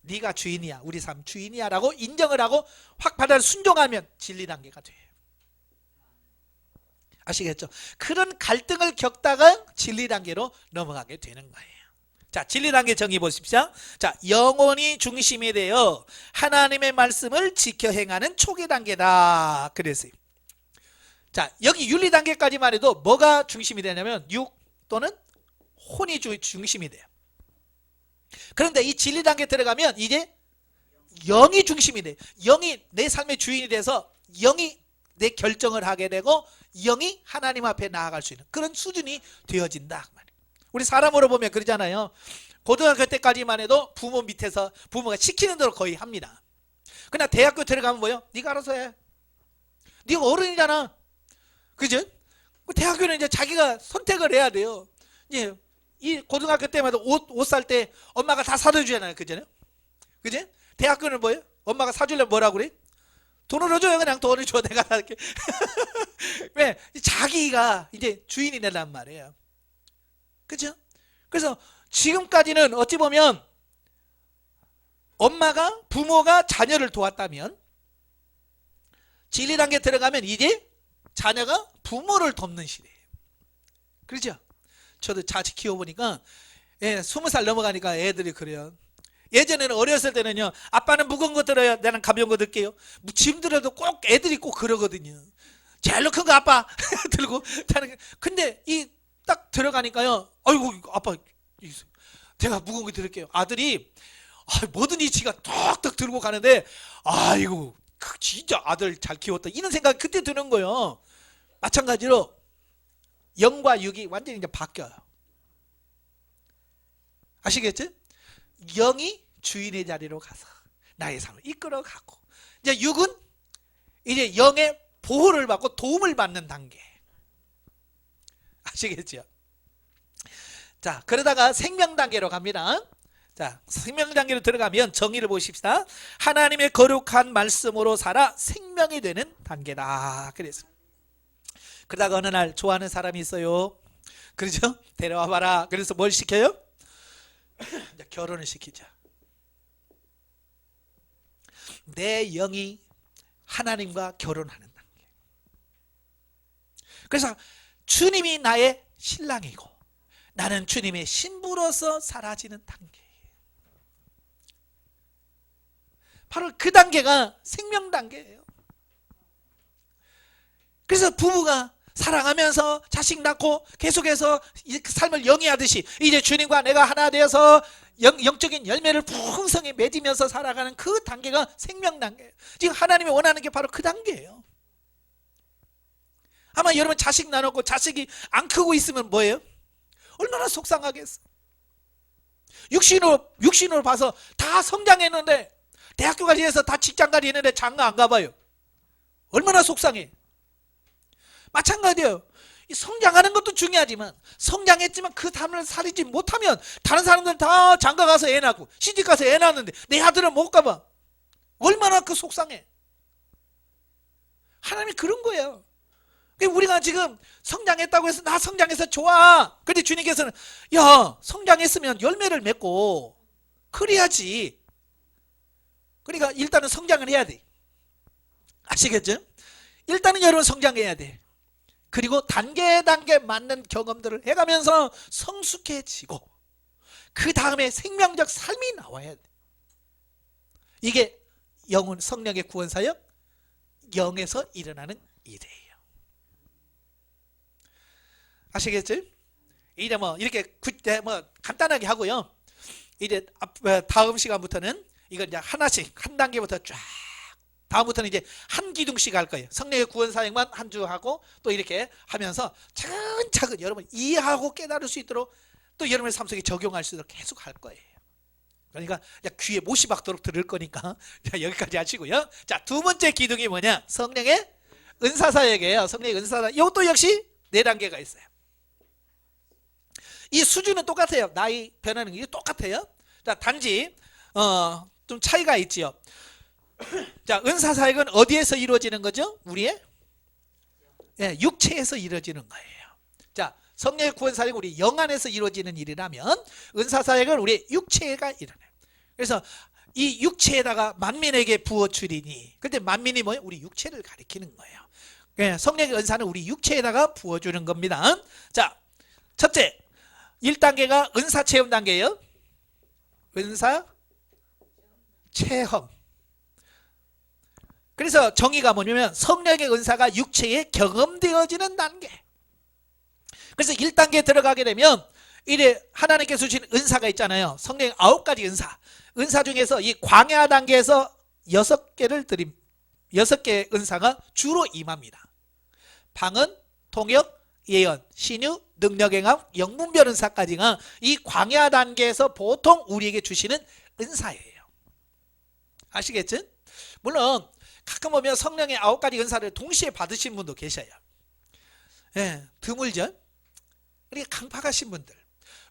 네가 주인이야 우리 삶 주인이야 라고 인정을 하고 확 받아 순종하면 진리 단계가 돼요. 아시겠죠? 그런 갈등을 겪다가 진리 단계로 넘어가게 되는 거예요. 자, 진리 단계 정의 보십시오. 자, 영혼이 중심이 되어 하나님의 말씀을 지켜 행하는 초기 단계다. 그랬어요. 자, 여기 윤리 단계까지만 해도 뭐가 중심이 되냐면 육 또는 혼이 중심이 돼요. 그런데 이 진리 단계 들어가면 이제 영이 중심이 돼요. 영이 내 삶의 주인이 돼서 영이 내 결정을 하게 되고 영이 하나님 앞에 나아갈 수 있는 그런 수준이 되어진다. 우리 사람으로 보면 그러잖아요. 고등학교 때까지만 해도 부모 밑에서 부모가 시키는 대로 거의 합니다. 그러나 대학교 들어가면 뭐예요? 네가 알아서 해. 네가 어른이잖아. 그죠? 대학교는 이제 자기가 선택을 해야 돼요. 이제 이 고등학교 때마다 옷 살 때 엄마가 다 사다 주잖아요. 그잖아요? 그죠? 대학교는 뭐예요? 엄마가 사주려면 뭐라고 그래? 돈을 줘요. 그냥 돈을 줘. 내가 살게. 왜? 자기가 이제 주인이 되란 말이에요. 그죠? 그래서 지금까지는 어찌 보면 엄마가 부모가 자녀를 도왔다면 진리 단계 들어가면 이제 자녀가 부모를 돕는 시대예요. 그렇죠? 저도 자식 키워보니까 20살 넘어가니까 애들이 그래요. 예전에는 어렸을 때는요 아빠는 무거운 거 들어요 나는 가벼운 거 들게요. 짐 들어도 꼭 애들이 꼭 그러거든요. 제일 큰 거 아빠 들고 타는. 근데 이 딱 들어가니까요 아이고 아빠 제가 무거운 거 들을게요. 아들이 뭐든지 지가 톡톡 들고 가는데 아이고 진짜 아들 잘 키웠다 이런 생각이 그때 드는 거예요. 마찬가지로 영과 육이 완전히 이제 바뀌어요. 아시겠죠? 영이 주인의 자리로 가서 나의 삶을 이끌어가고 이제 육은 이제 영의 보호를 받고 도움을 받는 단계. 아시겠죠? 자, 그러다가 생명 단계로 갑니다. 자, 생명 단계로 들어가면 정의를 보십시다. 하나님의 거룩한 말씀으로 살아 생명이 되는 단계다. 그래서 그러다가 어느 날 좋아하는 사람이 있어요. 그렇죠? 데려와 봐라. 그래서 뭘 시켜요? 결혼을 시키자. 내 영이 하나님과 결혼하는 단계. 그래서 주님이 나의 신랑이고 나는 주님의 신부로서 사라지는 단계. 바로 그 단계가 생명 단계예요. 그래서 부부가 사랑하면서 자식 낳고 계속해서 삶을 영위하듯이 이제 주님과 내가 하나 되어서 영적인 열매를 풍성히 맺으면서 살아가는 그 단계가 생명 단계예요. 지금 하나님이 원하는 게 바로 그 단계예요. 아마 여러분 자식 나눴고 자식이 안 크고 있으면 뭐예요? 얼마나 속상하겠어. 육신으로 봐서 다 성장했는데 대학교까지 해서 다 직장까지 했는데 장가 안 가봐요. 얼마나 속상해. 마찬가지예요. 성장하는 것도 중요하지만 성장했지만 그 담을 살리지 못하면 다른 사람들은 다 장가 가서 애 낳고 시집 가서 애 낳았는데 내 아들은 못 가봐. 얼마나 그 속상해. 하나님이 그런 거예요. 우리가 지금 성장했다고 해서 나 성장해서 좋아. 근데 주님께서는 야 성장했으면 열매를 맺고 그래야지. 그러니까 일단은 성장을 해야 돼. 아시겠죠? 일단은 여러분 성장해야 돼. 그리고 단계 맞는 경험들을 해가면서 성숙해지고 그 다음에 생명적 삶이 나와야 돼. 이게 영혼 성령의 구원사역 영에서 일어나는 일이에요. 아시겠죠? 이제 뭐 이렇게 간단하게 하고요. 이제 다음 시간부터는 이걸 이제 하나씩 한 단계부터 쫙 다음부터는 이제 한 기둥씩 할 거예요. 성령의 구원 사역만 한 주 하고 또 이렇게 하면서 차근차근 여러분 이해하고 깨달을 수 있도록 또 여러분의 삶 속에 적용할 수 있도록 계속 할 거예요. 그러니까 귀에 못이 박도록 들을 거니까 여기까지 하시고요. 자, 두 번째 기둥이 뭐냐? 성령의 은사 사역이에요. 성령의 은사 사역. 이것도 역시 네 단계가 있어요. 이 수준은 똑같아요. 나이 변하는 게 똑같아요. 자, 단지 좀 차이가 있지요. 자, 은사 사역은 어디에서 이루어지는 거죠? 우리의 육체에서 이루어지는 거예요. 자, 성령의 구원 사역은 우리 영 안에서 이루어지는 일이라면 은사 사역은 우리 육체가 일어나요. 그래서 이 육체에다가 만민에게 부어 주리니, 근데 만민이 뭐예요? 우리 육체를 가리키는 거예요. 성령의 은사는 우리 육체에다가 부어주는 겁니다. 자, 첫째 1단계가 은사 체험 단계예요. 은사 체험. 그래서 정의가 뭐냐면 성령의 은사가 육체에 경험되어지는 단계. 그래서 1단계에 들어가게 되면 이래 하나님께서 주신 은사가 있잖아요. 성령의 9가지 은사. 은사 중에서 이 광야 단계에서 6개를 드림. 6개의 은사가 주로 임합니다. 방언, 통역, 예언, 신유, 능력행함, 영문별 은사까지가 이 광야 단계에서 보통 우리에게 주시는 은사예요. 아시겠죠? 물론 가끔 보면 성령의 9가지 은사를 동시에 받으신 분도 계셔요. 드물죠? 그러니까 강팍하신 분들,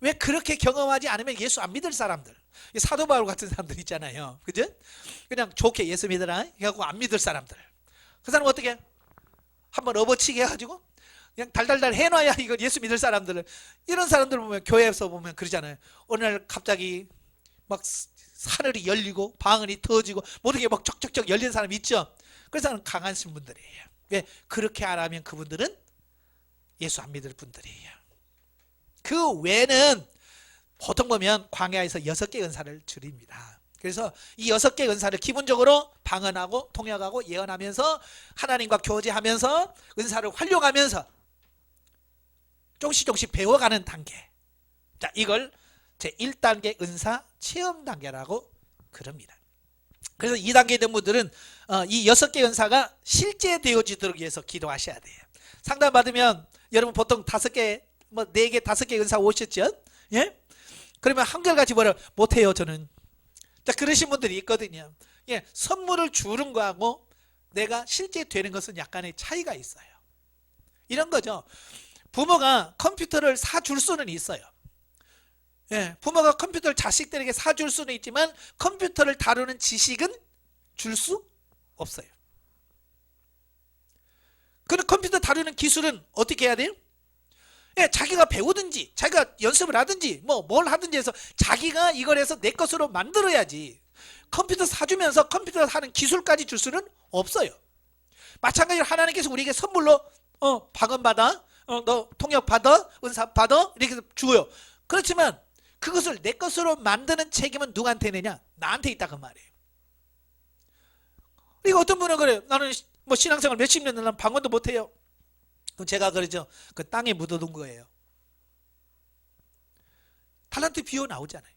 왜 그렇게 경험하지 않으면 예수 안 믿을 사람들, 사도 바울 같은 사람들 있잖아요. 그죠? 그냥 좋게 예수 믿으라 해갖고 안 믿을 사람들, 그 사람은 어떻게 한번 업어치게 해가지고 그냥 달달달 해놔야 이거 예수 믿을 사람들은, 이런 사람들 보면 교회에서 보면 그러잖아요. 어느 날 갑자기 막 하늘이 열리고 방언이 터지고 모든 게 막 쩍쩍쩍 열리는 사람 있죠. 그래서 강하신 분들이에요. 왜? 그렇게 안 하면 그분들은 예수 안 믿을 분들이에요. 그 외에는 보통 보면 광야에서 6개 은사를 줄입니다. 그래서 이 6개 은사를 기본적으로 방언하고 통역하고 예언하면서 하나님과 교제하면서 은사를 활용하면서 조금씩 배워가는 단계. 자, 이걸 제1단계 은사 체험 단계라고 그럽니다. 그래서 2단계 된 분들은 이 6개 은사가 실제 되어지도록 위해서 기도하셔야 돼요. 상담 받으면 여러분 보통 5개, 4개, 5개 은사 오셨죠? 예? 그러면 한결같이 뭐라 못해요 저는. 자, 그러신 분들이 있거든요. 예, 선물을 주는 거하고 내가 실제 되는 것은 약간의 차이가 있어요. 이런 거죠. 부모가 컴퓨터를 사줄 수는 있어요. 예, 부모가 컴퓨터를 자식들에게 사줄 수는 있지만 컴퓨터를 다루는 지식은 줄 수 없어요. 그럼 컴퓨터 다루는 기술은 어떻게 해야 돼요? 예, 자기가 배우든지 자기가 연습을 하든지 뭘 하든지 해서 자기가 이걸 해서 내 것으로 만들어야지, 컴퓨터 사주면서 컴퓨터 하는 기술까지 줄 수는 없어요. 마찬가지로 하나님께서 우리에게 선물로 방언 받아, 너 통역 받아, 은사 받아 이렇게 주어요. 그렇지만 그것을 내 것으로 만드는 책임은 누구한테 있느냐? 나한테 있다 그 말이에요. 그리고 어떤 분은 그래요. 나는 뭐 신앙생활 몇십 년 나는 방언도 못해요. 그럼 제가 그러죠. 그 땅에 묻어둔 거예요. 달란트 비유 나오잖아요.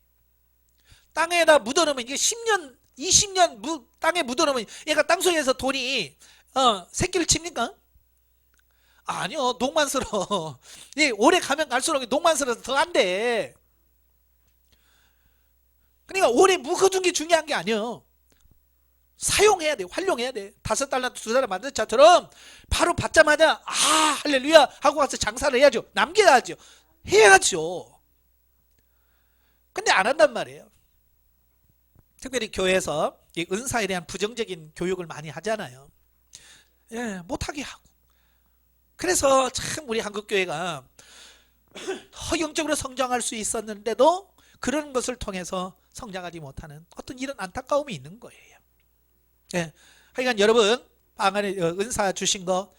땅에다 묻어놓으면 이게 10년, 20년 땅에 묻어놓으면 얘가 땅속에서 돈이 새끼를 칩니까? 아니요. 농만스러워. 예, 오래 가면 갈수록 농만스러워서 더 안 돼. 그러니까 오래 묵어둔 게 중요한 게 아니에요. 사용해야 돼. 활용해야 돼. 5달란트 2달란트 만든 자처럼 바로 받자마자 할렐루야 하고 가서 장사를 해야죠. 남겨야죠. 해야죠. 근데 안 한단 말이에요. 특별히 교회에서 이 은사에 대한 부정적인 교육을 많이 하잖아요. 예, 못하게 하고. 그래서 참 우리 한국교회가 영적으로 성장할 수 있었는데도 그런 것을 통해서 성장하지 못하는 어떤 이런 안타까움이 있는 거예요. 예, 하여간 여러분 방 안에 은사 주신 거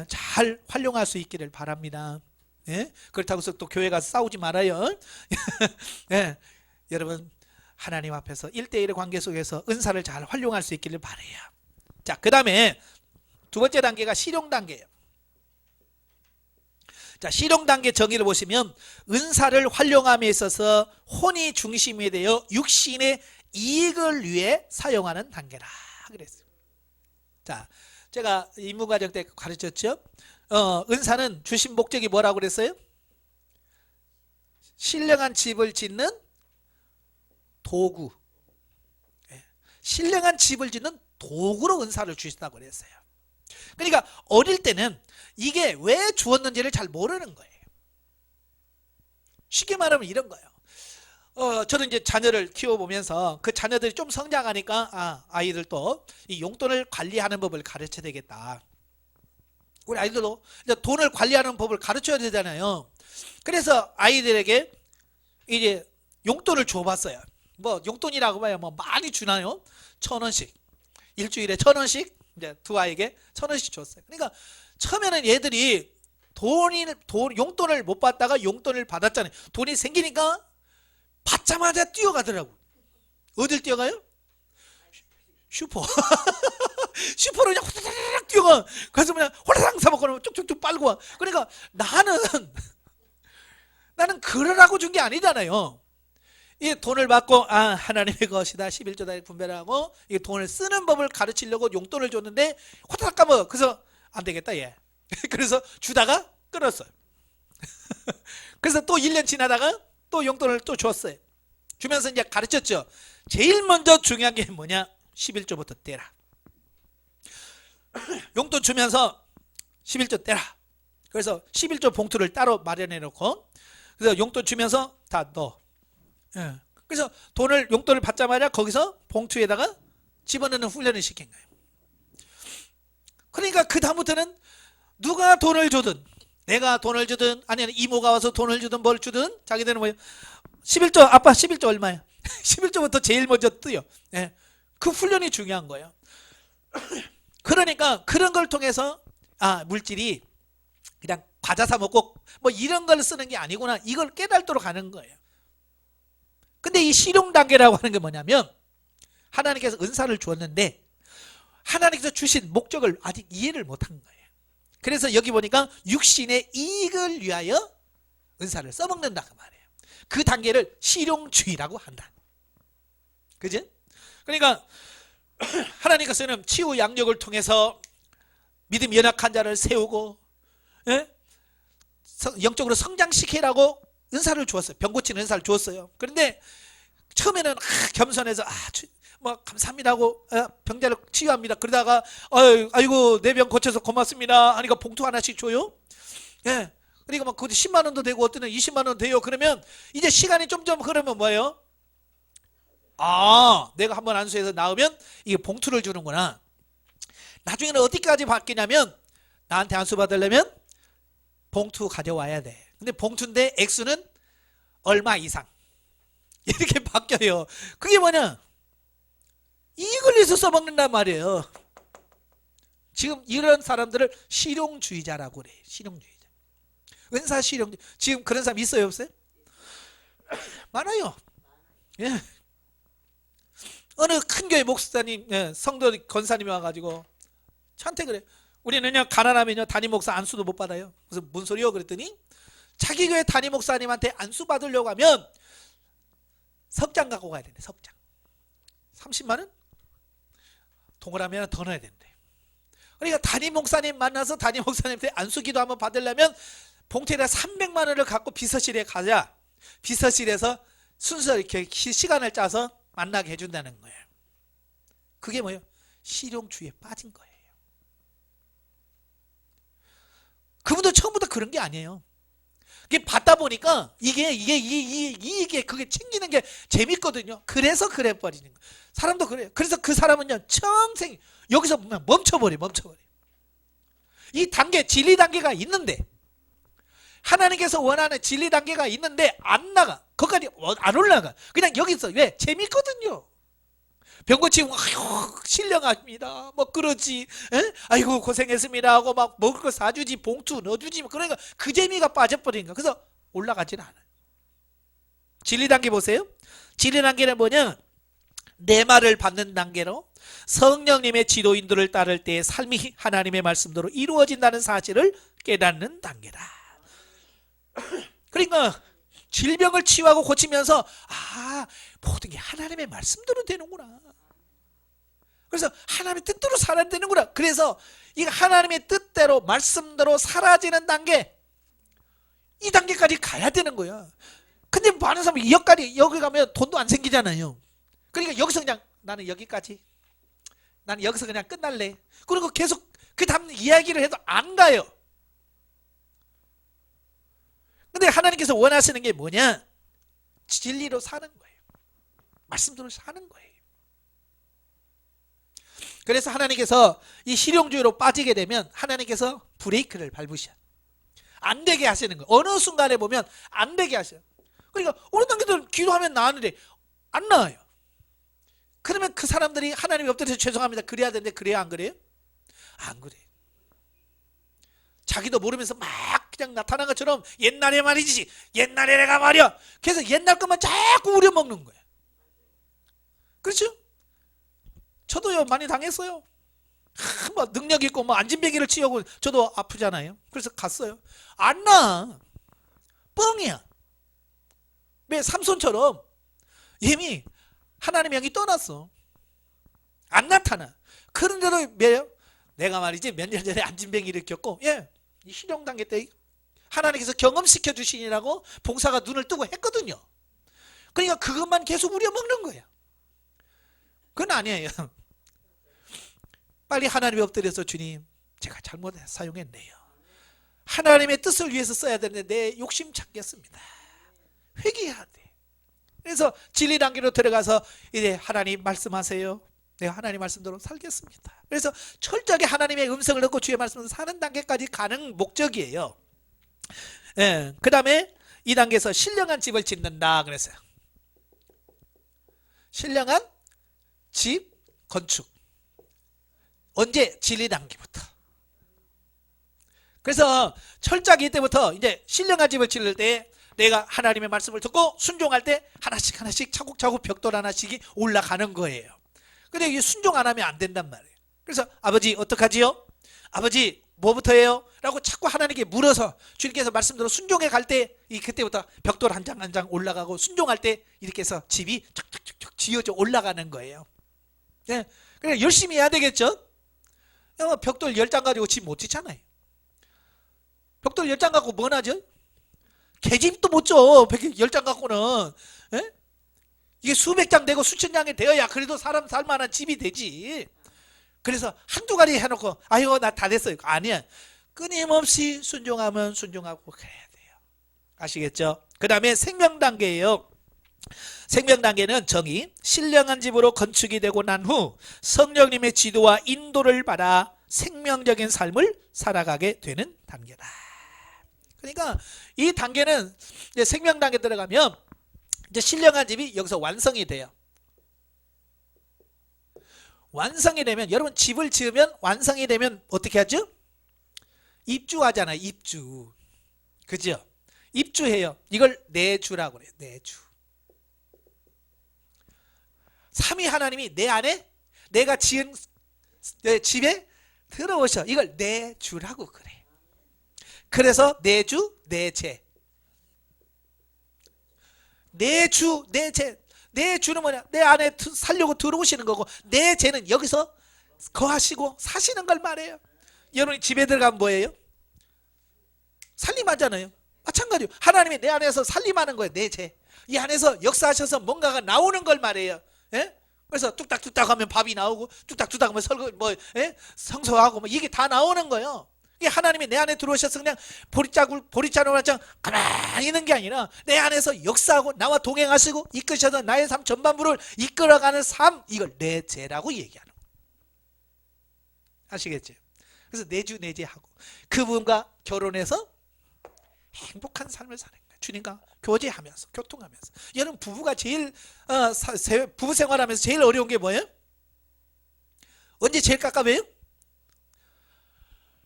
잘 활용할 수 있기를 바랍니다. 예? 그렇다고 해서 또 교회 가서 싸우지 말아요. 예, 여러분 하나님 앞에서 1대1의 관계 속에서 은사를 잘 활용할 수 있기를 바라요. 자, 그 다음에 두 번째 단계가 실용 단계예요. 자, 실용 단계 정의를 보시면 은사를 활용함에 있어서 혼이 중심이 되어 육신의 이익을 위해 사용하는 단계라 그랬어요. 자, 제가 임무과정 때 가르쳤죠. 은사는 주신 목적이 뭐라고 그랬어요? 신령한 집을 짓는 도구. 신령한 집을 짓는 도구로 은사를 주신다고 그랬어요. 그러니까 어릴 때는 이게 왜 주었는지를 잘 모르는 거예요. 쉽게 말하면 이런 거예요. 저는 이제 자녀를 키워보면서 그 자녀들이 좀 성장하니까 아이들도 이 용돈을 관리하는 법을 가르쳐야 되겠다. 우리 아이들도 이제 돈을 관리하는 법을 가르쳐야 되잖아요. 그래서 아이들에게 이제 용돈을 줘봤어요. 뭐 용돈이라고 봐야 뭐 많이 주나요? 1,000원씩. 일주일에 1,000원씩 이제 두 아이에게 1,000원씩 줬어요. 그러니까 처음에는 얘들이 용돈을 못 받다가 용돈을 받았잖아요. 돈이 생기니까 받자마자 뛰어가더라고. 어딜 뛰어가요? 슈퍼. 슈퍼로 그냥 호다닥 뛰어가. 그래서 그냥 호라상 사먹고 쭉쭉쭉 빨고 와. 그러니까 나는 그러라고 준 게 아니잖아요. 이 돈을 받고 하나님의 것이다 11조다 분별하고 이 돈을 쓰는 법을 가르치려고 용돈을 줬는데 호다닥 까먹어. 그래서 안 되겠다 얘. 그래서 주다가 끊었어요. 그래서 또 1년 지나다가 또 용돈을 또 줬어요. 주면서 이제 가르쳤죠. 제일 먼저 중요한 게 뭐냐? 11조부터 떼라. 용돈 주면서 11조 떼라. 그래서 11조 봉투를 따로 마련해 놓고 그래서 용돈 주면서 다 넣어. 예. 그래서 용돈을 받자마자 거기서 봉투에다가 집어넣는 훈련을 시킨 거예요. 그러니까 그 다음부터는 누가 돈을 주든 내가 돈을 주든 아니면 이모가 와서 돈을 주든 뭘 주든 자기들은 뭐예요? 11조 아빠 11조 얼마야? 11조부터 제일 먼저 뜨요. 예. 그 훈련이 중요한 거예요. 그러니까 그런 걸 통해서 물질이 그냥 과자 사 먹고 뭐 이런 걸 쓰는 게 아니구나 이걸 깨달도록 하는 거예요. 근데 이 실용 단계라고 하는 게 뭐냐면 하나님께서 은사를 주었는데 하나님께서 주신 목적을 아직 이해를 못한 거예요. 그래서 여기 보니까 육신의 이익을 위하여 은사를 써먹는다 그 말이에요. 그 단계를 실용주의라고 한다. 그지? 그러니까 하나님께서는 치유 양력을 통해서 믿음 연약한 자를 세우고 영적으로 성장시키라고 은사를 주었어요. 병 고치는 은사를 주었어요. 그런데 처음에는 겸손해서 뭐 감사합니다고 병자를 치유합니다. 그러다가 아이고 내 병 고쳐서 고맙습니다 하니까 봉투 하나씩 줘요. 예. 그러니까 막 그것도 10만 원도 되고 어떤 애는 20만 원 돼요. 그러면 이제 시간이 점점 흐르면 뭐예요? 내가 한번 안수해서 나오면 이게 봉투를 주는구나. 나중에는 어디까지 바뀌냐면 나한테 안수 받으려면 봉투 가져와야 돼. 근데 봉투인데 액수는 얼마 이상 이렇게 바뀌어요. 그게 뭐냐? 이걸 위해서 써먹는단 말이에요. 지금 이런 사람들을 실용주의자라고 그래요. 실용주의자. 은사 실용주의. 지금 그런 사람 있어요 없어요? 많아요. 예. 어느 큰 교회 목사님, 성도 권사님이 와가지고 저한테 그래. 우리는요 가난하면요 담임 목사 안수도 못 받아요. 그래서 뭔 소리요? 그랬더니 자기 교회 담임 목사님한테 안수 받으려고 하면 석장 갖고 가야 된대. 석장 30만 원? 동그라미 하나 더 넣어야 된대. 그러니까 담임 목사님 만나서 담임 목사님한테 안수기도 한번 받으려면 봉투에다 300만 원을 갖고 비서실에 가자. 비서실에서 순서 이렇게 시간을 짜서 만나게 해준다는 거예요. 그게 뭐예요? 실용주의에 빠진 거예요. 그분도 처음부터 그런 게 아니에요. 이게 받다 보니까 이게 그게 챙기는 게 재밌거든요. 그래서 그래 버리는 거예요. 사람도 그래요. 그래서 그 사람은요 평생 여기서 멈춰버려. 이 단계, 진리 단계가 있는데, 하나님께서 원하는 진리 단계가 있는데 안 나가. 거기까지 안 올라가. 그냥 여기서. 왜? 재밌거든요. 병 고치고 아유 신령합니다 뭐 그러지. 에? 아이고 고생했습니다 하고 막 먹을 거 사주지, 봉투 넣어주지. 그러니까 그 재미가 빠져버린 거야. 그래서 올라가지는 않아요. 진리 단계 보세요. 진리 단계는 뭐냐? 내 말을 받는 단계로 성령님의 지도 인도를 따를 때 삶이 하나님의 말씀대로 이루어진다는 사실을 깨닫는 단계다. 그러니까 질병을 치유하고 고치면서 모든 게 하나님의 말씀대로 되는구나. 그래서 하나님의 뜻대로 살아야 되는구나. 그래서 이 하나님의 뜻대로 말씀대로 사라지는 단계, 이 단계까지 가야 되는 거야. 근데 많은 사람이 여기 가면 돈도 안 생기잖아요. 그러니까 여기서 그냥 나는 여기까지, 나는 여기서 그냥 끝날래. 그리고 계속 그 다음 이야기를 해도 안 가요. 근데 하나님께서 원하시는 게 뭐냐? 진리로 사는 거예요. 말씀대로 사는 거예요. 그래서 하나님께서 이 실용주의로 빠지게 되면 하나님께서 브레이크를 밟으셔. 안 되게 하시는 거예요. 어느 순간에 보면 안 되게 하셔요. 그러니까 어느 단계들 기도하면 나았는데 안 나와요. 그러면 그 사람들이 하나님이 엎드려서 죄송합니다 그래야 되는데 그래야 안 그래요? 안 그래. 자기도 모르면서 막 그냥 나타난 것처럼 옛날에 말이지, 옛날에 내가 말이야. 그래서 옛날 것만 자꾸 우려먹는 거야. 그렇죠? 저도요 많이 당했어요. 뭐 능력 있고 뭐 안진뱅이를 치우고 저도 아프잖아요. 그래서 갔어요. 안 나. 뻥이야. 왜? 삼손처럼 이미 하나님의 영이 떠났어. 안 나타나. 그런데도 뭐예요? 내가 말이지 몇 년 전에 안진뱅이를 겪고 이 실용 단계 때 하나님께서 경험시켜 주시니라고 봉사가 눈을 뜨고 했거든요. 그러니까 그것만 계속 우려먹는 거야. 그건 아니에요. 빨리 하나님의 엎드려서 주님 제가 잘못 사용했네요. 하나님의 뜻을 위해서 써야 되는데 내 욕심 찾겠습니다. 회개해야 돼. 그래서 진리 단계로 들어가서 이제 하나님 말씀하세요. 내가 하나님 말씀대로 살겠습니다. 그래서 철저하게 하나님의 음성을 듣고 주의 말씀을 사는 단계까지 가는 목적이에요. 그 다음에 이 단계에서 신령한 집을 짓는다 그랬어요. 신령한 집 건축. 언제? 진리 단계부터. 그래서 철저하게 이때부터 이제 신령한 집을 짓을 때 내가 하나님의 말씀을 듣고 순종할 때 하나씩 차곡차곡 벽돌 하나씩이 올라가는 거예요. 근데 이게 순종 안 하면 안 된단 말이에요. 그래서 아버지 어떡하지요? 아버지 뭐부터 해요? 라고 자꾸 하나님께 물어서 주님께서 말씀대로 순종해 갈 때 그때부터 벽돌 한 장 한 장 올라가고 순종할 때 이렇게 해서 집이 쫙쫙쫙 지어져 올라가는 거예요. 네. 그러니까 열심히 해야 되겠죠? 벽돌 10장 가지고 집 못 짓잖아요. 벽돌 10장 갖고 뭐 하죠? 개집도 못 줘. 10장 갖고는. 에? 이게 수백 장 되고 수천 장이 되어야 그래도 사람 살만한 집이 되지. 그래서 한두 가지 해놓고 아이고 나 다 됐어요. 아니야. 끊임없이 순종하면 순종하고 그래야 돼요. 아시겠죠? 그 다음에 생명 단계예요. 생명 단계는 정의, 신령한 집으로 건축이 되고 난 후 성령님의 지도와 인도를 받아 생명적인 삶을 살아가게 되는 단계다. 그러니까 이 단계는 이제 생명 단계 들어가면 이제 신령한 집이 여기서 완성이 돼요. 완성이 되면 여러분 집을 지으면 완성이 되면 어떻게 하죠? 입주하잖아요. 입주. 그죠? 입주해요. 이걸 내주라고 그래요. 내주. 삼위 하나님이 내 안에 내가 지은 내 집에 들어오셔. 이걸 내 주라고 그래. 그래서 내 주, 내 제. 내 주, 내 제. 내 주는 뭐냐? 내 안에 살려고 들어오시는 거고, 내 제는 여기서 거하시고 사시는 걸 말해요. 여러분이 집에 들어가면 뭐예요? 살림하잖아요. 마찬가지요. 하나님이 내 안에서 살림하는 거예요. 내 제. 이 안에서 역사하셔서 뭔가가 나오는 걸 말해요. 예? 그래서 뚝딱뚝딱 하면 밥이 나오고, 뚝딱뚝딱 하면 성소하고 뭐 이게 다 나오는 거예요. 이게 하나님이 내 안에 들어오셔서 그냥 보리자루처럼 가만히 있는 게 아니라 내 안에서 역사하고 나와 동행하시고 이끄셔서 나의 삶 전반부를 이끌어가는 삶, 이걸 내 죄라고 얘기하는 거예요. 아시겠죠? 그래서 내주 내제하고 그분과 결혼해서 행복한 삶을 사는 거예요. 주님과 교제하면서 교통하면서. 여러분 부부가 제일 부부 생활하면서 제일 어려운 게 뭐예요? 언제 제일 깝깝해요?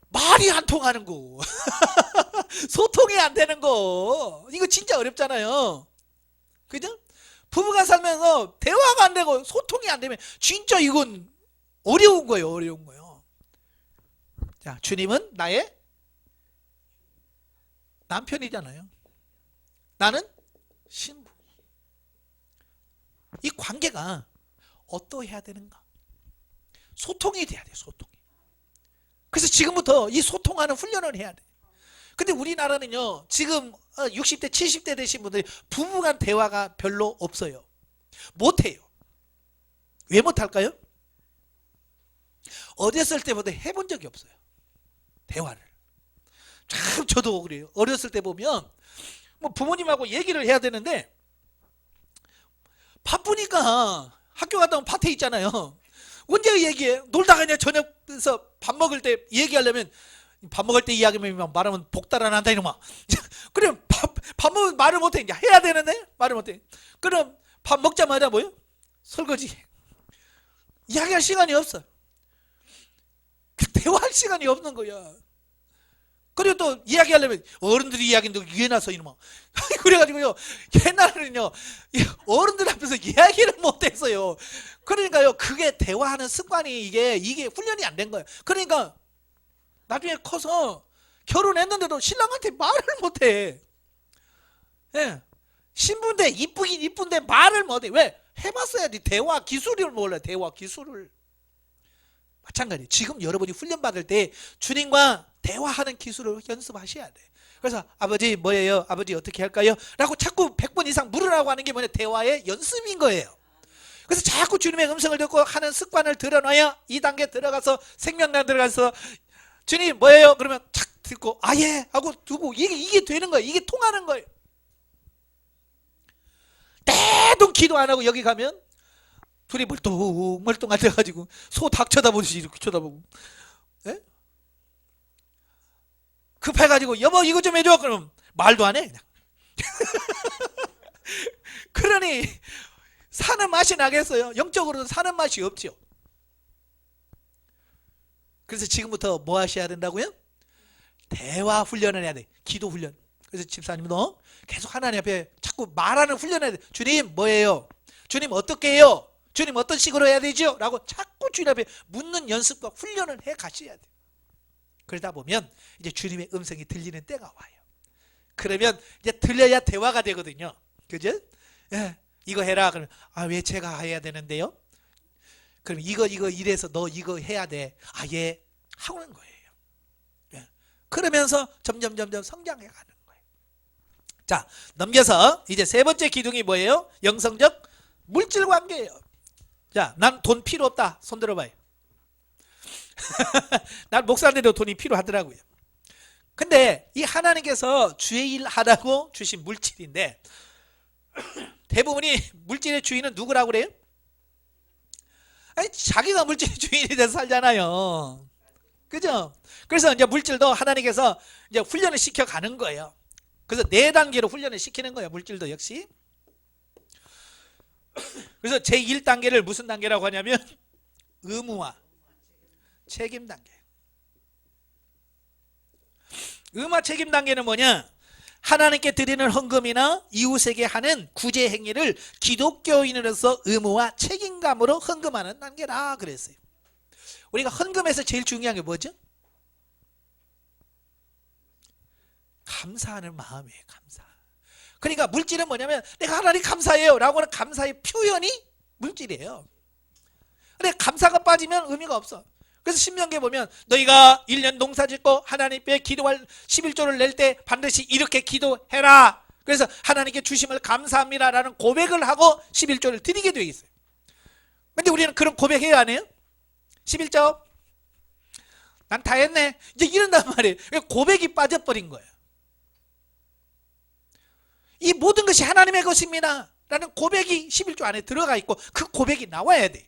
말이 안 통하는 거. 소통이 안 되는 거. 이거 진짜 어렵잖아요. 그죠? 부부가 살면서 대화가 안 되고 소통이 안 되면 진짜 이건 어려운 거예요. 어려운 거예요. 자, 주님은 나의 남편이잖아요. 나는 신부. 이 관계가 어떠해야 되는가? 소통이 돼야 돼. 소통이. 그래서 지금부터 이 소통하는 훈련을 해야 돼. 근데 우리나라는요, 지금 60대 70대 되신 분들이 부부간 대화가 별로 없어요. 못해요. 왜 못할까요? 어렸을 때보다 해본 적이 없어요. 대화를. 참 저도 그래요. 어렸을 때 보면 뭐 부모님하고 얘기를 해야 되는데 바쁘니까 학교 갔다 오면 밭에 있잖아요. 언제 얘기해? 놀다가 그냥 저녁에서 밥 먹을 때 얘기하려면 밥 먹을 때 이야기하면 말하면 복달아 난다 이러면 그럼 밥 먹으면 말을 못해. 이제 해야 되는데 말을 못해. 그럼 밥 먹자마자 뭐요? 설거지. 이야기할 시간이 없어. 대화할 시간이 없는 거야. 그리고 또 이야기하려면 어른들이 이야기인데 위에 나서 이러면 그래가지고요, 옛날에는요 어른들 앞에서 이야기를 못했어요. 그러니까요, 그게 대화하는 습관이 이게 훈련이 안 된 거예요. 그러니까 나중에 커서 결혼했는데도 신랑한테 말을 못해. 예. 신부인데 이쁘긴 이쁜데 말을 못해. 왜? 해봤어야지. 대화 기술을 몰라. 대화 기술을. 마찬가지. 지금 여러분이 훈련받을 때 주님과 대화하는 기술을 연습하셔야 돼. 그래서 아버지 뭐예요? 아버지 어떻게 할까요? 라고 자꾸 100번 이상 물으라고 하는 게 뭐냐? 대화의 연습인 거예요. 그래서 자꾸 주님의 음성을 듣고 하는 습관을 들여놔야 2단계 들어가서 생명난 들어가서 주님 뭐예요? 그러면 착 듣고 예 하고 두고 이게 되는 거예요. 이게 통하는 거예요. 대동 기도 안 하고 여기 가면 둘이 멀뚱멀뚱 앉아가지고 소 닭 쳐다보듯이 이렇게 쳐다보고, 예? 급해가지고 여보 이거 좀 해줘. 그럼 말도 안 해 그냥. 그러니 사는 맛이 나겠어요? 영적으로는 사는 맛이 없죠. 그래서 지금부터 뭐 하셔야 된다고요? 대화 훈련을 해야 돼. 기도 훈련. 그래서 집사님도 계속 하나님 앞에 자꾸 말하는 훈련을 해야 돼. 주님 뭐예요? 주님 어떻게 해요? 주님 어떤 식으로 해야 되죠? 라고 자꾸 주님 앞에 묻는 연습과 훈련을 해 가셔야 돼. 그러다 보면 이제 주님의 음성이 들리는 때가 와요. 그러면 이제 들려야 대화가 되거든요. 그죠? 예, 이거 해라. 그러면 왜 제가 해야 되는데요? 그럼 이거 이래서 너 이거 해야 돼. 예. 하는 거예요. 예. 그러면서 점점 성장해 가는 거예요. 자, 넘겨서 이제 세 번째 기둥이 뭐예요? 영성적 물질 관계예요. 자, 난 돈 필요 없다. 손 들어봐요. 난 목사인데도 돈이 필요하더라고요. 근데 이 하나님께서 주의 일 하라고 주신 물질인데 대부분이 물질의 주인은 누구라고 그래요? 아니, 자기가 물질의 주인이 돼서 살잖아요. 그죠? 그래서 이제 물질도 하나님께서 이제 훈련을 시켜 가는 거예요. 그래서 4단계로 훈련을 시키는 거예요. 물질도 역시. 그래서 제1단계를 무슨 단계라고 하냐면 의무화, 책임 단계. 의무화 책임 단계는 뭐냐? 하나님께 드리는 헌금이나 이웃에게 하는 구제 행위를 기독교인으로서 의무와 책임감으로 헌금하는 단계라 그랬어요. 우리가 헌금에서 제일 중요한 게 뭐죠? 감사하는 마음이에요. 감사. 그러니까 물질은 뭐냐면 내가 하나님 감사해요 라고 하는 감사의 표현이 물질이에요. 근데 감사가 빠지면 의미가 없어. 그래서 신명기에 보면 너희가 1년 농사 짓고 하나님께 기도할 11조를 낼 때 반드시 이렇게 기도해라. 그래서 하나님께 주심을 감사합니다 라는 고백을 하고 11조를 드리게 되어 있어요. 근데 우리는 그런 고백해야 안 해요? 11조 난 다 했네 이제 이런단 말이에요. 고백이 빠져버린 거예요. 이 모든 것이 하나님의 것입니다 라는 고백이 11조 안에 들어가 있고 그 고백이 나와야 돼.